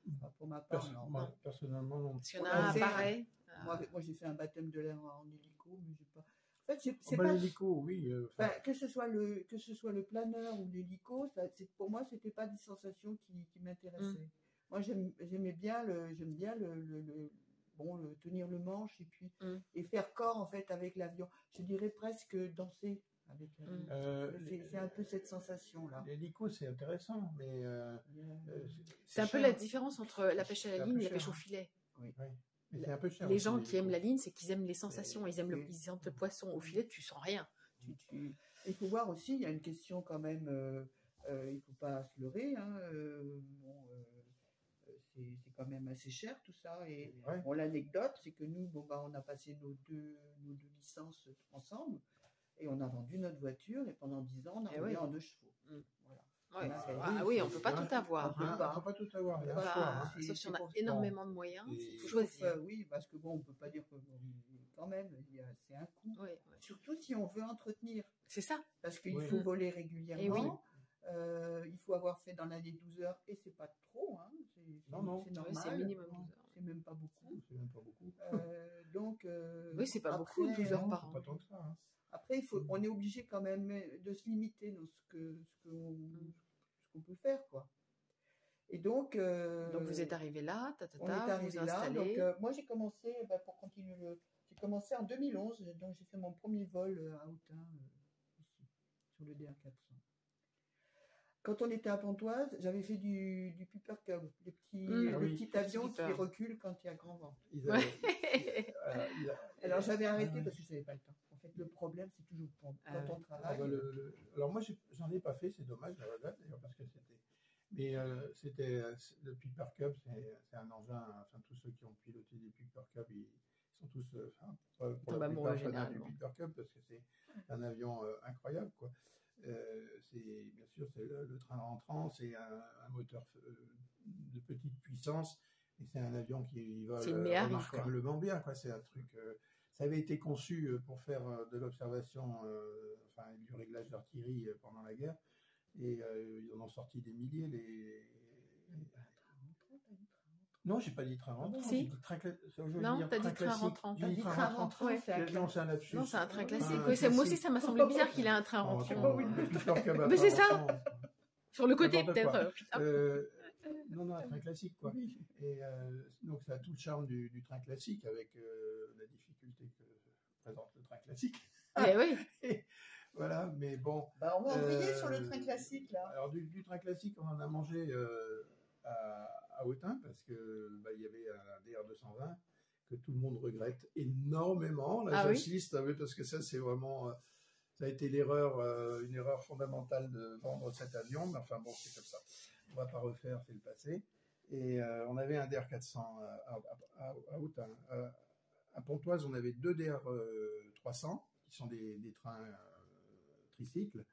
Non. Pour ma part, non. Moi, personnellement, non. Parce qu'il y en a un pareil. Moi, j'ai fait un baptême de l'air en hélico, mais j'ai pas. En fait, c'est pas l'hélico, oui. Que ce soit le planeur ou l'hélico, pour moi, c'était pas des sensations qui m'intéressaient. Moi, j'aimais bien tenir le manche et puis et faire corps en fait avec l'avion. Je dirais presque danser avec l'avion. C'est un peu cette sensation là. L'hélico, c'est intéressant, mais c'est un peu la différence entre la pêche à la ligne et la pêche au filet. Oui. Mais c'est un peu cher. Les gens qui aiment la ligne, c'est qu'ils aiment les sensations. Ils aiment le poisson. Au filet, tu sens rien. Il faut voir aussi, il y a une question quand même. Il ne faut pas se leurrer. C'est quand même assez cher tout ça. Et l'anecdote, c'est que nous, on a passé nos deux licences ensemble et on a vendu notre voiture et pendant 10 ans, on a roulé en 2 chevaux. Voilà. On ne peut pas tout avoir. On ne peut pas tout avoir. Sauf si on a énormément de moyens. Il faut choisir. Oui, parce que on ne peut pas dire que quand même, c'est un coût. Surtout si on veut entretenir. C'est ça. Parce qu'il faut voler régulièrement. Il faut avoir fait dans l'année 12 heures et c'est pas trop. C'est normal. C'est minimum 12 heures. C'est même pas beaucoup. Donc, oui, c'est pas beaucoup, 12 heures par an. Pas tant que ça. Après, on est obligé quand même de se limiter dans ce qu'on peut faire, quoi. Et donc vous êtes arrivé là, on est arrivé là. Donc moi j'ai commencé, pour continuer j'ai commencé en 2011, donc j'ai fait mon premier vol à Autun, ici, sur le DR400. Quand on était à Pontoise, j'avais fait du Piper Cub, le petit avion qui recule quand il y a grand vent. Alors j'avais arrêté parce que je n'avais pas le temps. En fait, le problème, c'est toujours quand on travaille. Alors moi, j'en ai pas fait, c'est dommage, je regrette d'ailleurs, parce que c'était le Piper Cub, c'est un engin. Enfin, tous ceux qui ont piloté des Piper Cub, ils sont tous pour la plupart fans du Piper Cub parce que c'est un avion incroyable, quoi. Bien sûr, c'est le train rentrant, c'est un moteur de petite puissance et c'est un avion qui va remarquablement bien, quoi. C'est un truc. Ça avait été conçu pour faire de l'observation, du réglage d'artillerie pendant la guerre, et ils en ont sorti des milliers. Non, j'ai pas dit train rentrant. Si. J'ai dit train Non, t'as dit train classique. rentrant. J'ai dit train rentrant. Ouais. Non, c'est un lapsus. Non, c'est un train classique. Un Oui, moi aussi, classique. ça m'a semblé bizarre qu'il ait un train Oh, rentrant. attends, Mais c'est ça. rentrant. Sur le côté, N'importe peut-être. quoi. Putain. Non, un train classique, quoi. Oui. Et donc, ça a tout le charme du train classique avec la difficulté que présente le train classique. Eh oui. Et voilà, mais bon. Bah, on va embrayer sur le train classique, là. Alors, du train classique, on en a mangé à Autun parce que il y avait un DR220 que tout le monde regrette énormément. Là, j'insiste, parce que ça, c'est vraiment. Ça a été une erreur fondamentale de vendre cet avion, mais enfin bon, c'est comme ça. On va pas refaire, c'est le passé. Et on avait un DR400 à Autun. À Pontoise, on avait 2 DR300, qui sont des trains tricycles.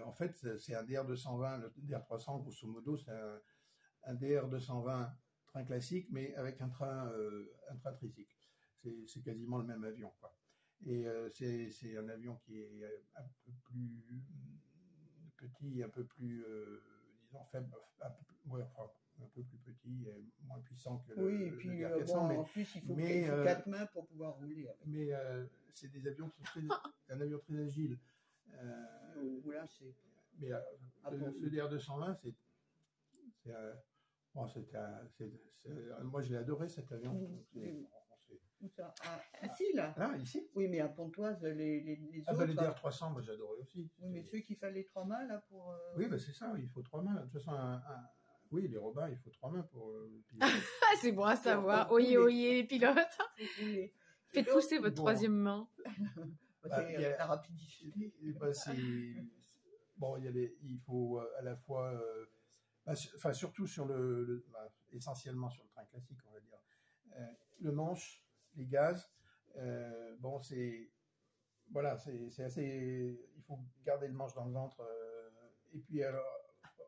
En fait, c'est un DR220, le DR300, grosso modo, c'est un DR220 train classique, mais avec un train tricycle. C'est quasiment le même avion, quoi. Et c'est un avion qui est un peu plus petit, un peu plus, disons, faible, un peu plus petit et moins puissant que et puis, le DR400. en plus, il faut 4 mains pour pouvoir rouler. Mais c'est des avions qui sont un avion très agile. Là, mais ce DR220, moi, je l'ai adoré, cet avion. Où ça? Ici, là. Ah, ici? Oui, mais à Pontoise, les autres. Les DR300, moi, j'adorais aussi. Oui, mais ceux qui fallait 3 mains, là, pour. Oui, c'est ça, il faut 3 mains. De toute façon, oui, les Robins, il faut 3 mains pour C'est bon à savoir. Oyez, les pilotes. Faites pousser votre 3e main. C'est la rapidité. Il faut à la fois. Surtout sur essentiellement sur le train classique, on va dire. Le manche, les gaz, c'est assez. Il faut garder le manche dans le ventre. Et puis, alors,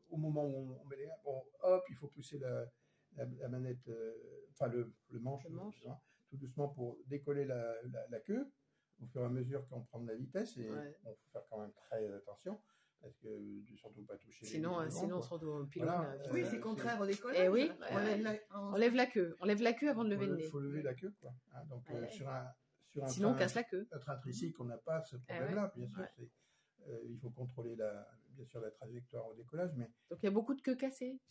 au moment où on met les gaz, il faut pousser la manette, le manche, tout doucement pour décoller la queue, au fur et à mesure qu'on prend de la vitesse. Et on faut faire quand même très attention. Parce que surtout pas toucher sinon on se retrouve au pilote. Oui, c'est contraire au décollage. Et oui, on lève la queue. On lève la queue avant de lever le nez. Il faut lever la queue, quoi. Donc, sur un sinon, on casse la queue. Un train tricycle, on n'a pas ce problème-là, bien sûr. Il faut contrôler bien sûr la trajectoire au décollage. Mais... Donc, il y a beaucoup de queues cassées.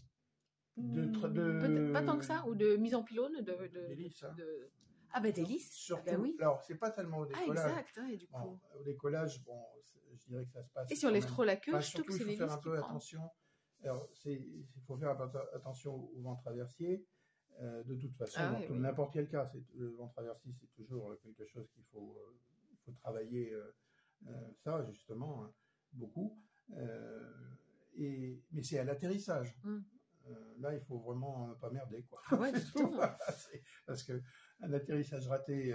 Pas tant que ça, ou de mise en pylône. D'hélice, Ah, d'hélice. Surtout, oui. Alors, c'est pas tellement au décollage. Ah, exact, et du coup. Au décollage, je dirais que ça se passe. Et si on lève trop la queue, surtout, il faut faire un peu attention. Alors, il faut faire attention au vent traversier. De toute façon, dans n'importe quel cas, le vent traversier, c'est toujours quelque chose qu'il faut travailler. Ça, justement, beaucoup. Mais c'est à l'atterrissage. Là, il faut vraiment pas merder, quoi. Ah ouais, du tout. Parce que un atterrissage raté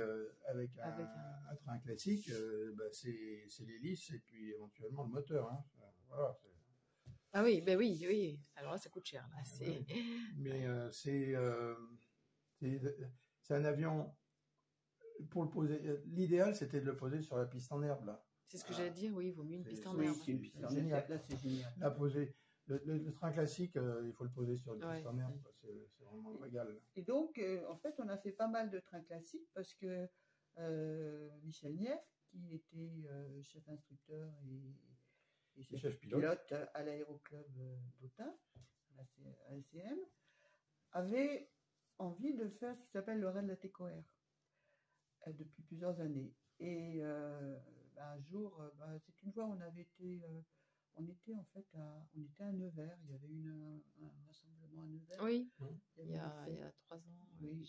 avec un train classique, c'est l'hélice et puis éventuellement le moteur. Voilà, ah oui, oui. Alors là, ça coûte cher. Là, mais c'est un avion pour le poser. L'idéal, c'était de le poser sur la piste en herbe, là. C'est ce que j'allais dire. Oui, il vaut mieux une piste en herbe. Oui, c'est une piste en herbe. Là, c'est génial. Là, poser. Le train classique, il faut le poser sur une piste en herbe. C'est vraiment le régal. Et donc, en fait, on a fait pas mal de trains classiques parce que Michel Nief, qui était chef instructeur et chef pilote à l'aéroclub d'Autun, à l'ACM, avait envie de faire ce qui s'appelle le raid de la TECOR depuis plusieurs années. Et un jour, c'est une fois, on était en fait à Nevers. Il y avait un rassemblement à Nevers. Oui, il y a 3 ans. Oui,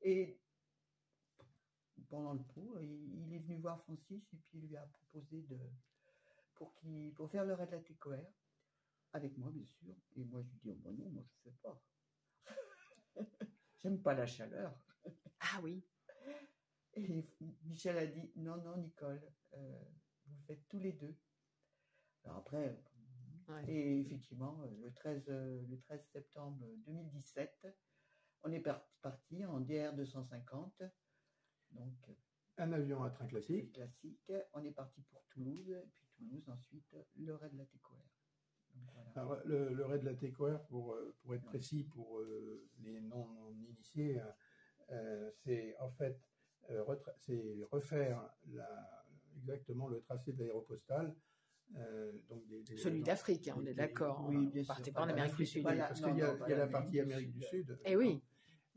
et pendant le pot, il est venu voir Francis et puis il lui a proposé pour faire le raid de la TECOR avec moi, bien sûr. Et moi, je lui dis non, moi je ne fais pas. J'aime pas la chaleur. Ah oui. Et Michel a dit non, Nicole, vous le faites tous les deux. Alors après, et effectivement, le 13 septembre 2017, on est parti en DR250. Donc, un avion à train classique. On est parti pour Toulouse, puis Toulouse ensuite, le raid de la TECOR. Voilà. Alors, le raid de la TQR, pour être précis, pour les non-initiés, c'est en fait c'est refaire exactement le tracé de l'aéropostale. Donc Celui d'Afrique, on est d'accord. Oui, bien sûr. Partez pas en Amérique du Sud. Oui, parce qu'il y a la partie Amérique du Sud. Eh oui.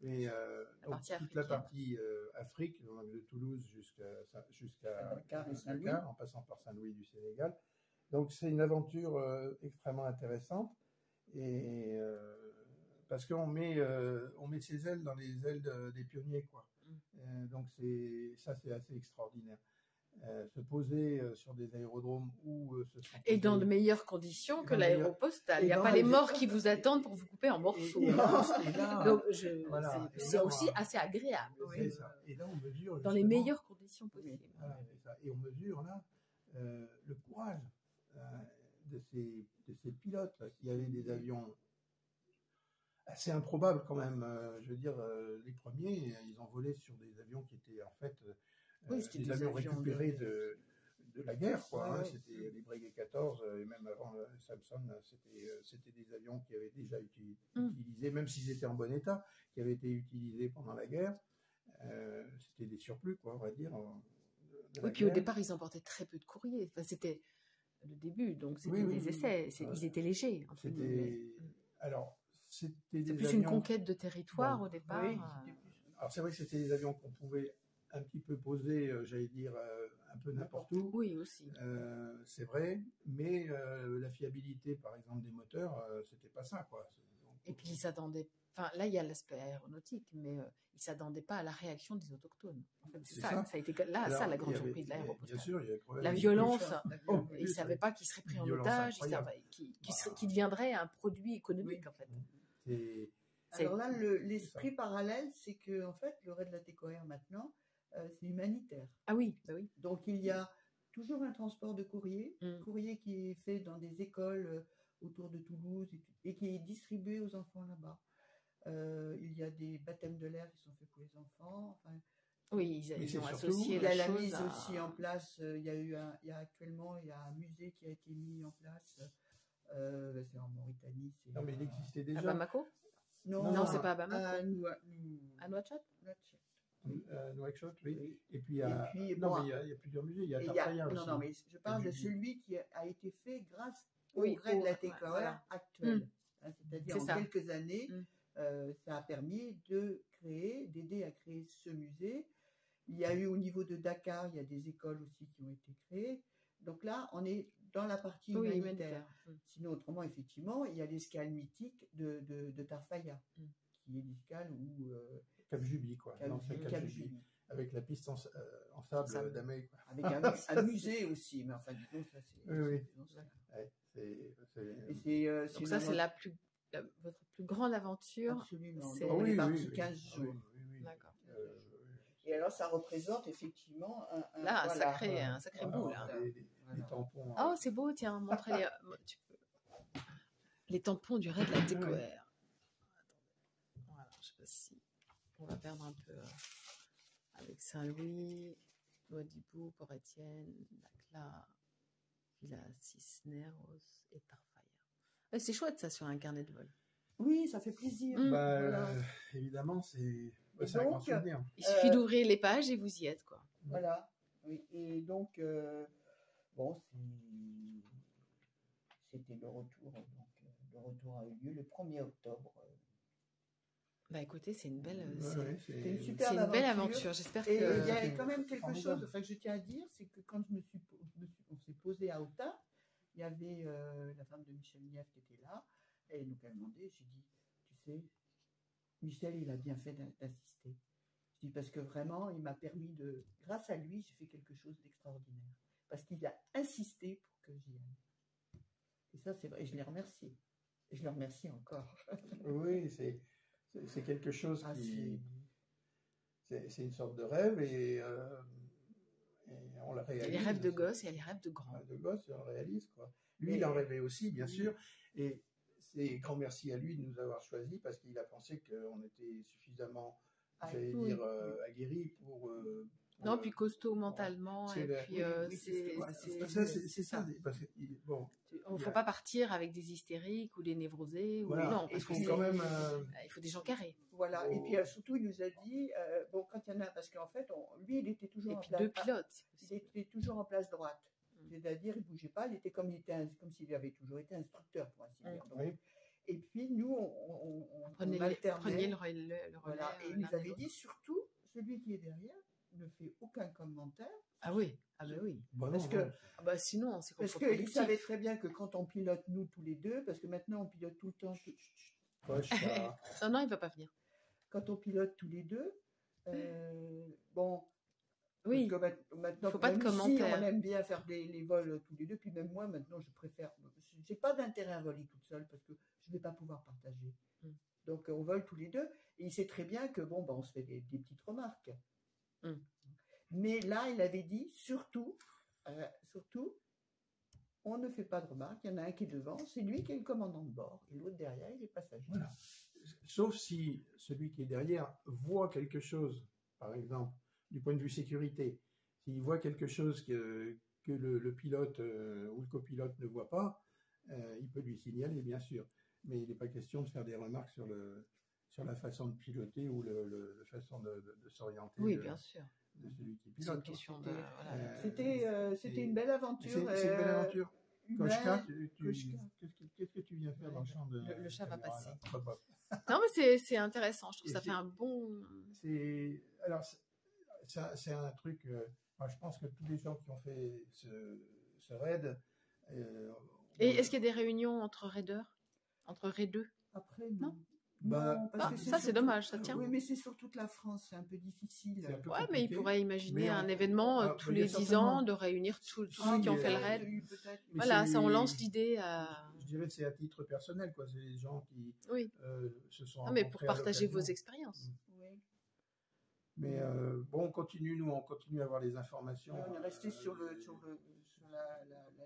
Mais donc, partie toute la partie Afrique, donc de Toulouse jusqu'à Dakar, en passant par Saint-Louis du Sénégal. Donc c'est une aventure extrêmement intéressante, et parce qu'on met ses ailes dans les ailes des pionniers, quoi. Donc c'est assez extraordinaire. Se poser sur des aérodromes où et dans de meilleures conditions que l'aéropostale. Il n'y a pas les morts qui vous attendent pour vous couper en morceaux. Donc c'est aussi assez agréable. C'est ça. Et là on mesure dans les meilleures conditions possibles. Voilà, c'est ça. Et on mesure là le courage de ces pilotes qui avaient des avions assez improbables quand même. Je veux dire, les premiers, ils ont volé sur des avions qui étaient en fait des avions récupérés de la guerre, quoi. Ouais, c'était les Breguet 14 et même avant Samson, c'était des avions qui avaient déjà été utilisés, même s'ils étaient en bon état, qui avaient été utilisés pendant la guerre. C'était des surplus, quoi, on va dire. Oui, puis au départ, ils emportaient très peu de courrier. Enfin, c'était le début, donc c'était des essais. Ils étaient légers. Alors, c'était c'est plus une conquête de territoire au départ. Oui, alors c'est vrai que c'était des avions qu'on pouvait un petit peu poser, j'allais dire, un peu n'importe où. Oui, aussi. C'est vrai, mais la fiabilité, par exemple, des moteurs, c'était pas ça, quoi. Donc, et puis, ils s'attendaient. Enfin, là, il y a l'aspect aéronautique, mais ils ne s'attendaient pas à la réaction des autochtones. En fait, ça a été là, alors, ça, la grande surprise de l'aéropostale. Bien sûr, il y a la violence, ils ne savaient pas qu'ils seraient pris en otage, qu'ils deviendraient un produit économique, en fait. Alors là, l'esprit parallèle, c'est que, en fait, le raid de la TQR maintenant, c'est humanitaire. Ah oui, bah oui. Donc il y a toujours un transport de courrier, courrier qui est fait dans des écoles autour de Toulouse et qui est distribué aux enfants là-bas. Il y a des baptêmes de l'air qui sont faits pour les enfants. Enfin, oui, ils ont associé il y a la mise aussi en place. Il y a actuellement un musée qui a été mis en place. C'est en Mauritanie. Non, mais il existait déjà. À Bamako ? Non, c'est pas à Bamako. À Nouakchott ? Nouakchott, oui. Et puis, il y a plusieurs musées. Il y a Tarfaya aussi. Non, mais je parle de celui qui a été fait grâce au raid de la TQR actuel. C'est-à-dire en quelques années, ça a permis d'aider à créer ce musée. Il y a eu au niveau de Dakar, il y a des écoles aussi qui ont été créées. Donc là, on est dans la partie humanitaire. Sinon, autrement, effectivement, il y a l'escale mythique de Tarfaya, qui est l'escale où... Cap Juby, quoi. Cap Juby. Avec la piste en sable d'Amé. Avec un musée aussi, mais enfin, disons, ça c'est... Oui. Donc ça, c'est votre plus grande aventure. Absolument. On est parti 15 jours. D'accord. Et alors, ça représente effectivement un sacré bout, là. Les tampons. Oh, c'est beau, tiens, montrez les tampons du raid de la TQR. Voilà, je sais pas si on va perdre un peu avec Saint-Louis, Nouadhibou, Port-Étienne, Dakhla, Villa Cisneros et Tarfaya. C'est chouette ça sur un carnet de vol. Oui, ça fait plaisir. Évidemment, c'est un grand souvenir. Il suffit d'ouvrir les pages et vous y êtes, quoi. Voilà. Oui. Et donc, c'était le retour. Donc, le retour a eu lieu le 1er octobre. Bah écoutez, c'est une belle, une super belle aventure. J'espère que. Il y a quand même quelque chose que je tiens à dire, c'est que quand on s'est posé à Autun, il y avait la femme de Michel Nief qui était là, et elle nous a demandé, j'ai dit, tu sais, Michel, il a bien fait d'assister. Je dis parce que vraiment, il m'a permis grâce à lui, j'ai fait quelque chose d'extraordinaire, parce qu'il a insisté pour que j'y aille. Et ça, c'est vrai, et je l'ai remercié. Et je le remercie encore. Oui, c'est quelque chose qui... C'est une sorte de rêve et on le réalise. Il y a les rêves de gosse et il y a les rêves de grand. De gosse, on le réalise, quoi. Lui, il en rêvait aussi, bien sûr. Et c'est grand merci à lui de nous avoir choisis parce qu'il a pensé qu'on était suffisamment, aguerris pour... Non, puis costaud mentalement, et puis c'est ça. Parce que, bon, Il ne faut pas partir avec des hystériques ou des névrosés. Voilà. Non, Il parce faut que quand même... il faut des gens carrés. Voilà, et puis surtout, il nous a dit, bon, quand il y en a, parce qu'en fait, lui, il était toujours Et en puis place. 2 pilotes, si Il possible. était toujours en place droite. Mm. C'est-à-dire, il ne bougeait pas, il était comme s'il avait toujours été instructeur, pour ainsi dire. Donc, Oui. et puis, nous, on Preniez alternait. le relais. Voilà, et il l'un nous et avait l'autre. dit, surtout, celui qui est derrière ne fait aucun commentaire. Ah oui, ah ben oui. Bah non, Parce que- non. Ah bah sinon, c'est Parce qu'il contre-productif. savait très bien que quand on pilote, nous, tous les deux, parce que maintenant, on pilote tout le temps, Poche, ça- Non, il ne va pas venir. quand on pilote tous les deux, bon, Oui, parce que maintenant, Faut pas de même ici, commentaires. on aime bien faire les vols tous les deux, puis même moi, maintenant, je préfère. J'ai pas d'intérêt à voler toute seule parce que je vais pas pouvoir partager. Mm. Donc, on vole tous les deux, et il sait très bien que, bon, on se fait des petites remarques. Mm. Mais là, il avait dit, surtout, on ne fait pas de remarques, il y en a un qui est devant, c'est lui qui est le commandant de bord, et l'autre derrière, il est passager. Voilà. Sauf si celui qui est derrière voit quelque chose, par exemple, du point de vue sécurité. S'il voit quelque chose que le pilote ou le copilote ne voit pas, il peut lui signaler, bien sûr. Mais il n'est pas question de faire des remarques sur la façon de piloter ou la façon de s'orienter oui, de bien sûr. celui qui C'est une pilote. question de... C'était- voilà. C'était une belle aventure. C'est une belle aventure. humaine. Koshka, Koshka. qu'est-ce que tu viens faire dans le champ de Le chat va caméra, passer. là Hop, hop. Non, mais c'est intéressant. Je trouve Et que ça fait un bon... Alors, c'est un truc. Moi, je pense que tous les gens qui ont fait ce raid. Et est-ce qu'il y a des réunions entre raiders? Entre raideux? Après, Non. non. Bah, Non, parce Ah, que ça, c'est sur dommage, ça tout- tient. Oui, mais c'est sur toute la France, c'est un peu difficile. c'est un peu Ouais, mais il compliqué. pourrait imaginer Mais un on- événement ah, tous il y a les 10 certainement- ans de réunir tous Ah, ceux qui ont mais, fait le Peut-être, raid. oui, peut-être. Mais Voilà, c'est- ça, on lance l'idée à... Je dirais que c'est à titre personnel, quoi. C'est les gens qui Oui, se sont non, mais pour rencontrés à partager vos l'occasion. expériences. Oui. Mais bon, on continue à avoir les informations. On est resté sur la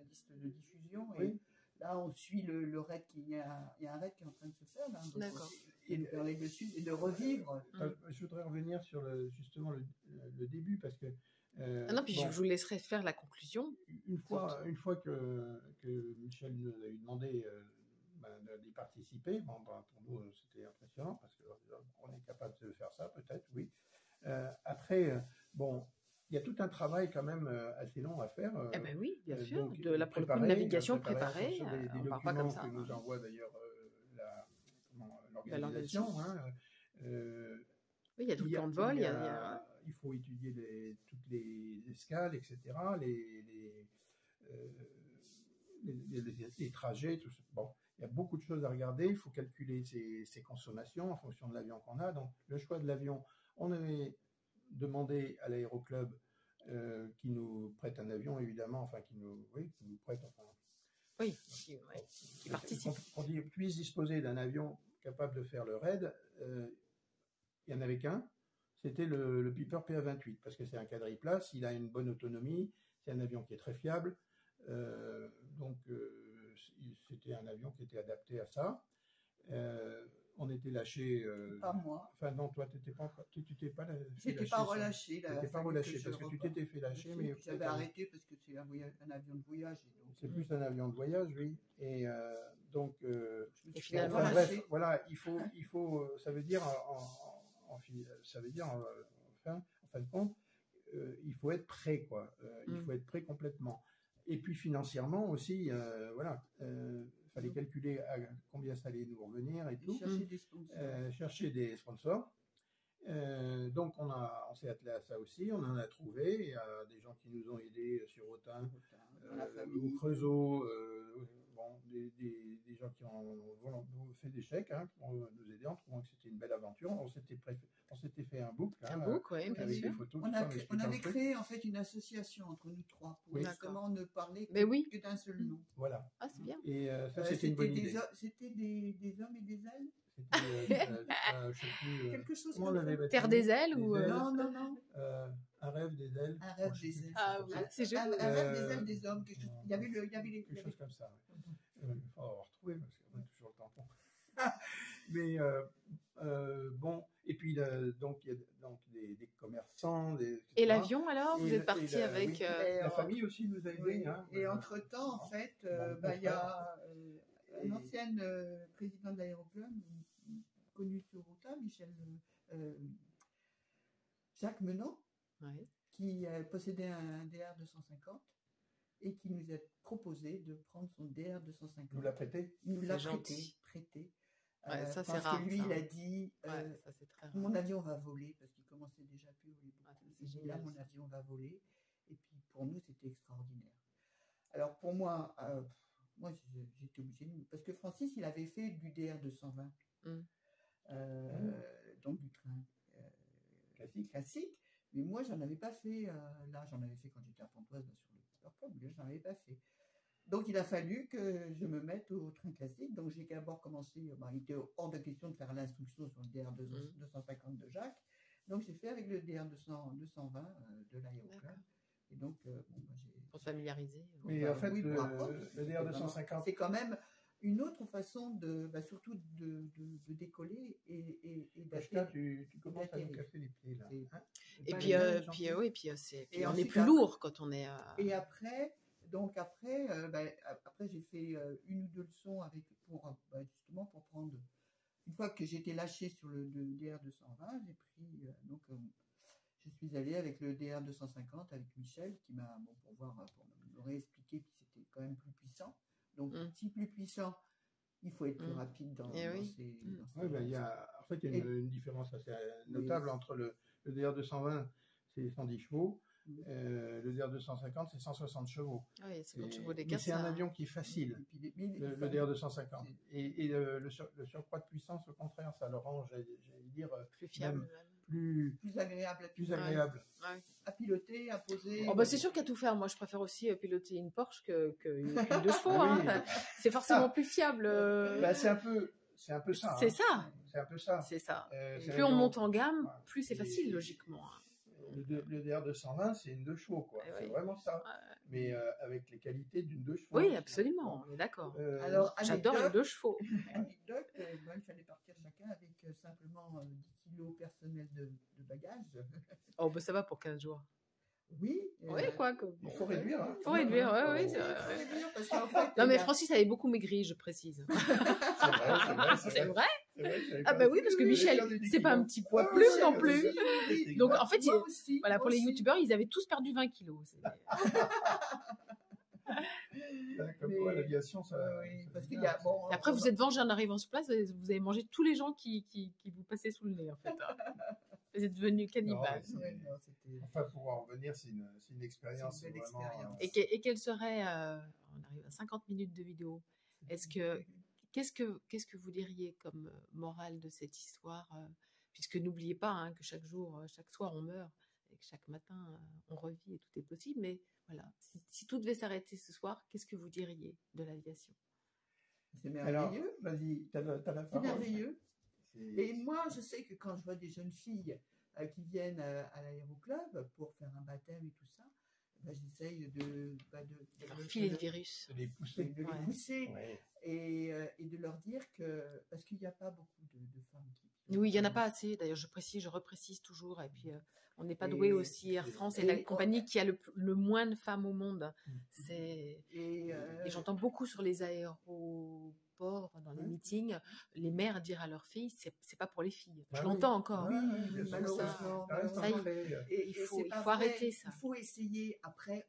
liste de diffusion. Et Oui. là, on suit le raid. Il y a un raid qui est en train de se faire. Là, donc D'accord. Et de parler dessus et de revivre. Je voudrais revenir sur justement le début parce que. Ah non, puis bon, je vous laisserai faire la conclusion. une fois que Michel nous a eu demandé d'y participer, bon, pour nous c'était impressionnant parce qu'on est capable de faire ça, peut-être, oui. Après, bon, il y a tout un travail quand même assez long à faire. Eh ben oui, bien sûr. Donc, Pour le coup de préparer, navigation préparer préparée. en fonction des On ne part pas comme documents ça. que nous envoie d'ailleurs l'organisation. Hein, Oui, il y a tout le plan de vol. il faut étudier toutes les escales, etc., les trajets, tout ça. Bon, il y a beaucoup de choses à regarder. Il faut calculer ses consommations en fonction de l'avion qu'on a. Donc, le choix de l'avion, on avait demandé à l'aéroclub qui nous prête un avion, évidemment, enfin, qui nous prête, enfin, Oui, qui participe. qu'on puisse disposer d'un avion capable de faire le raid. Il n'y en avait qu'un, c'était le Piper PA-28, parce que c'est un quadriplace, il a une bonne autonomie, c'est un avion qui est très fiable, donc c'était un avion qui était adapté à ça. On était lâché. Pas moi. Enfin non, toi tu t'es pas J'étais pas relâché. Tu n'étais pas relâché parce que tu t'étais fait lâcher, mais j'avais arrêté parce que c'est un avion de voyage. C'est plus un avion de voyage, oui. Et donc, Et finalement, enfin, bref, voilà, il faut, ça veut dire, en fin de compte, il faut être prêt, quoi. Il faut être prêt complètement. Et puis financièrement aussi, voilà, fallait calculer combien ça allait nous revenir et tout. Chercher des sponsors. Donc on s'est attelé à ça aussi, on en a trouvé. Il y a des gens qui nous ont aidés sur Autun, au Creusot, bon, des gens qui ont fait des chèques pour nous aider en trouvant que c'était une belle aventure. On s'était fait un book. Un book, oui, bien avec sûr. des photos. On avait créé en fait une association entre nous trois pour justement ne parler que d'un seul nom. Voilà. Ah, c'est bien. Et ça, c'était une bonne idée. C'était des hommes et des ailes. C'était, je sais plus, quelque chose comment on l'avait baptisé. Terre des ailes ou Non. Un rêve des ailes. Un rêve des ailes. Ah oui, c'est joli. Un rêve des ailes des hommes. Il y avait quelque chose comme ça. Il faut retrouver parce qu'on a toujours le tampon. Mais bon, Et puis, donc, il y a donc des commerçants, Et etc. l'avion alors, vous Et êtes parti avec... oui, la famille aussi nous a aidés. Oui. Hein, Et entre-temps, en fait, mon il y frère. a un ancien président de l'aéroclub, connu sur Routa, Jacques Menant, Ouais. qui possédait un DR-250 et qui nous a proposé de prendre son DR-250. Nous l'a prêté. Il nous l'a C'est prêté. gentil. Euh, ça, c'est parce rare, que lui, ça, il a hein. dit Ouais, ça c'est très rare. mon avion va voler, parce qu'il commençait déjà plus à voler beaucoup. Ouais, c'est Il dit, génial, là, mon ça. avion va voler. Et puis pour nous, c'était extraordinaire. Alors pour moi, j'étais obligée, parce que Francis, il avait fait du DR-220, donc du train classique. Mais moi, j'en avais pas fait. Là, j'en avais fait quand j'étais à Pontoise sur le Super mais là, j'en avais pas fait. Donc, il a fallu que je me mette au train classique. Donc, j'ai d'abord commencé. Il était hors de question de faire l'instruction sur le DR-250 de Jacques. Donc, j'ai fait avec le DR-220 de l'aéroclub. D'accord. Et donc, Pour se familiariser. Mais en fait, oui, le c'était DR-250, c'est quand même une autre façon surtout de décoller et Pascal, tu commences à nous d'atterrir. casser les pieds là. C'est- Hein? Et pas puis, les mêmes, oui, puis c'est, Et on est ensuite, plus après- lourd quand on est. Et après, après j'ai fait une ou deux leçons justement pour prendre. Une fois que j'étais lâché sur le DR-220, j'ai pris je suis allé avec le DR-250 avec Michel qui m'a pour me réexpliquer que c'était quand même plus puissant. Donc si plus puissant, il faut être plus rapide dans Eh oui. ces. Ouais, il y a une différence assez notable entre le DR-220, c'est 110 chevaux, le DR-250, c'est 160 chevaux. Oui, c'est quand tu vois des Mais c'est casses. un avion qui est facile, le DR-250. Et le surcroît de puissance, au contraire, ça le rend, j'allais dire, Plus fiable. même plus agréable. plus agréable. Ouais. À piloter, à poser. C'est sûr qu'à tout faire. Moi, je préfère aussi piloter une Porsche qu'une 2 chevaux. Ah oui. Hein. C'est forcément plus fiable. C'est un peu ça. C'est Hein. ça. C'est un peu ça. C'est ça. C'est Plus un on avion- monte en gamme, Ouais. plus c'est facile, logiquement. Hein. Le DR-220, c'est une 2 chevaux, quoi. Eh C'est oui. vraiment ça. Ouais. Mais avec les qualités d'une 2 chevaux. Oui, absolument, on est d'accord. Alors, J'adore les 2 chevaux. Anecdote, il fallait partir chacun avec simplement 10 kilos personnels de bagages. Oh, ça va pour 15 jours. Oui. Oui, quoi. Il faut réduire. Hein. Il faut réduire, oui, c'est Il vrai. faut réduire parce qu'en fait, Non, mais il y a- Francis avait beaucoup maigri, je précise. C'est vrai? j'avais Ah, pas- bah oui, parce que Oui, Michel, perdu des c'est pas kilos. un petit poids Ah, plus Michel non plus. aussi. Donc, en fait, Moi aussi, voilà, pour moi les aussi. youtubeurs, ils avaient tous perdu 20 kilos. Comme quoi, l'aviation, ça. Oui, ça parce devient- qu'il y a Et après, vous êtes vengé en arrivant sur place, vous avez mangé tous les gens qui vous passaient sous le nez, en fait. hein. Vous êtes devenu cannibale. Non, Ouais, non, c'était- Enfin, pour en revenir, c'est une expérience. C'est une belle vraiment, expérience. Et quelle serait, on arrive à 50 minutes de vidéo, qu'est-ce que vous diriez comme morale de cette histoire puisque n'oubliez pas hein, que chaque jour, chaque soir, on meurt et que chaque matin, on revit et tout est possible. Mais voilà, si tout devait s'arrêter ce soir, qu'est-ce que vous diriez de l'aviation? C'est Alors, merveilleux. vas-y, t'as la C'est parole. merveilleux. C'est- Et moi, je sais que quand je vois des jeunes filles qui viennent à l'aéroclub pour faire un baptême et tout ça, j'essaye de Leur filer le virus. de les pousser. de les Ouais. pousser Ouais. et de leur dire que, parce qu'il n'y a pas beaucoup de femmes qui... Oui, il n'y en a pas assez. D'ailleurs, je reprécise toujours. Et puis, on n'est pas Et- doué aussi. Air France est la et- compagnie qui a le moins de femmes au monde. Et, Et j'entends beaucoup sur les aéroports, dans les meetings, les mères dire à leurs filles, c'est pas pour les filles. Bah Je oui. l'entends encore. oui, bien sûr. malheureusement. Ça reste Ça y est. ancré. Et Il faut c'est pas arrêter vrai. ça. Il faut essayer. Après,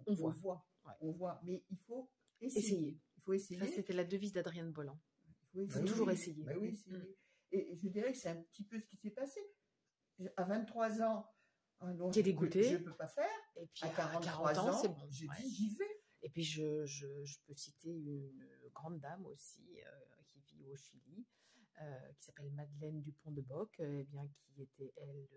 On voit. Ouais. On voit. Mais il faut Essayer. essayer. Il faut essayer. Ça, c'était la devise d'Adrienne Bolland. Il faut toujours essayer. Bah Il faut oui. essayer. Et je dirais que c'est un petit peu ce qui s'est passé. À 23 ans, non, T'es dégoûté. je ne peux pas faire. Et puis, À à 43 40 ans, ans, c'est bon. je Ouais. dis j'y vais. Et puis, je peux citer une grande dame aussi qui vit au Chili, qui s'appelle Madeleine Dupont de Bock, qui était, elle,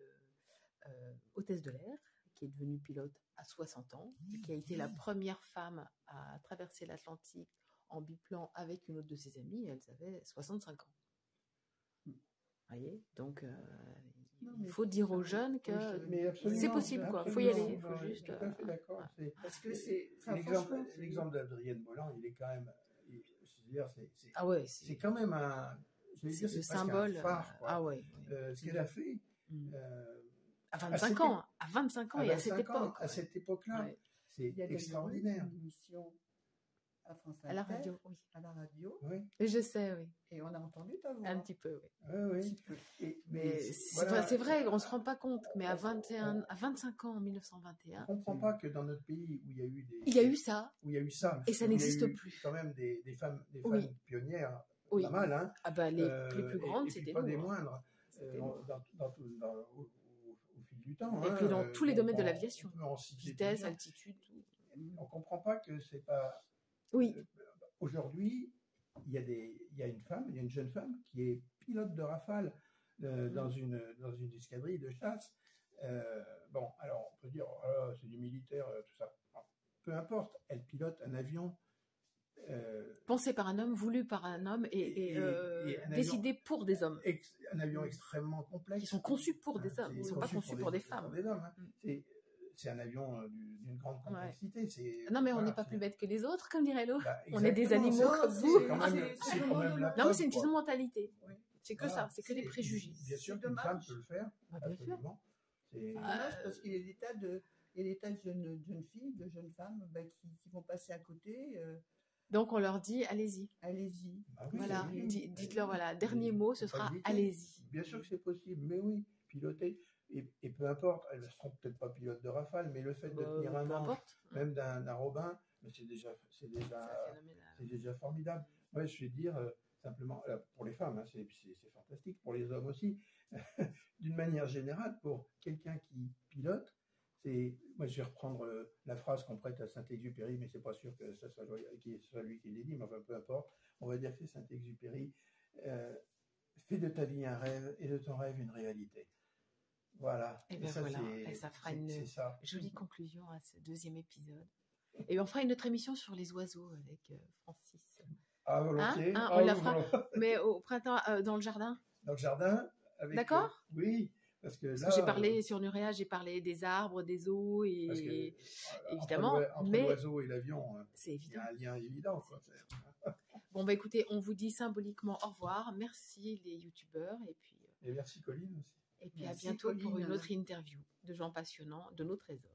hôtesse de l'air, qui est devenue pilote à 60 ans, et qui a été la première femme à traverser l'Atlantique en biplan avec une autre de ses amies. Elles avaient 65 ans. Vous voyez? Donc, Non, il mais faut dire aux jeunes aux que jeunes. Mais absolument, c'est possible, quoi. Faut y aller. absolument. Faut Non, juste. tout à fait d'accord. C'est- Parce que c'est. enfin, L'exemple franchement, c'est- d'Adrienne Bolland, il est quand même. Je veux dire, Ah ouais, c'est quand même un. j'allais dire, c'est le c'est presque un symbole. phare, quoi. Ah ouais. Ce qu'elle a fait, Mm. À à 25 cette ans, à 25 ans à et à cette 25 ans, époque. à cette époque-là, Ouais. c'est Il y a extraordinaire. une émission à France À la Inter, radio, oui. à la radio, Oui, Mais je sais, oui. et on a entendu ta voix. Un petit peu, oui. oui, oui. Mais c'est vrai, on ne se rend pas compte. Mais à 25 ans, en On 1921, ne comprend pas que dans notre pays où il y a eu il y a eu ça. où il y a eu ça, Et ça où il y a n'existe eu plus. quand même des femmes Oui. pionnières, Oui. pas mal, hein. Ah bah, les plus grandes, et puis c'était pas nous. des Hein. moindres, C'était nous. au fil du temps. Et puis dans tous les domaines de l'aviation. On peut en citer Vitesse, plusieurs. altitude, tout. On ne comprend pas que c'est pas. Oui. Aujourd'hui, il y a une jeune femme qui est pilote de Rafale dans une escadrille de chasse. Bon, alors on peut dire, oh là, c'est du militaire, tout ça. Alors, peu importe, elle pilote un avion. Pensé par un homme, voulu par un homme et un décidé pour des hommes. Un avion extrêmement complexe. Qui sont conçus pour des hommes. Ils ne sont pas conçus pour des femmes. Pour des hommes, hein. C'est un avion d'une grande complexité. Ouais. Non, mais on n'est pas plus bête que les autres, comme dirait l'autre. Bah, on est des animaux comme vous. C'est quand même la Non, mais preuve, c'est une quoi. question de mentalité. Oui. C'est que ça, c'est que des préjugés. Bien sûr C'est qu'une dommage. femme peut le faire, Bah, bien sûr. absolument. C'est dommage parce qu'il y a des tas de jeunes filles, de jeunes femmes qui vont passer à côté. Donc on leur dit, allez-y. Allez-y. Bah oui, Voilà, oui. dites-leur, voilà, dernier mot, ce Faut pas sera hésiter. allez-y. Bien sûr que c'est possible, mais oui, piloter. Et peu importe, elles ne seront peut-être pas pilotes de Rafale, mais le fait de tenir un Peu manche, importe. même d'un Robin, c'est déjà formidable. Ouais, je vais dire simplement, pour les femmes, hein, c'est fantastique, pour les hommes aussi, d'une manière générale, pour quelqu'un qui pilote, moi je vais reprendre la phrase qu'on prête à Saint-Exupéry, mais c'est pas sûr que ce soit lui qui l'ait dit, mais enfin peu importe, on va dire que c'est Saint-Exupéry, fais de ta vie un rêve et de ton rêve une réalité. Voilà. Et bien ça, voilà, et ça fera une ça. jolie conclusion à ce deuxième épisode. Et on fera une autre émission sur les oiseaux avec Francis. Ah, volontiers. Hein, on la fera, mais au printemps, dans le jardin. Dans le jardin. D'accord. Oui. Parce que j'ai parlé sur Nurea, j'ai parlé des arbres, des eaux, et évidemment. Entre l'oiseau et l'avion, c'est évident. Il y a un lien évident. Quoi. Bon, bah écoutez, on vous dit symboliquement au revoir. Merci les youtubeurs. Et merci Colline aussi. Et puis à bientôt pour une autre interview de gens passionnants de nos trésors.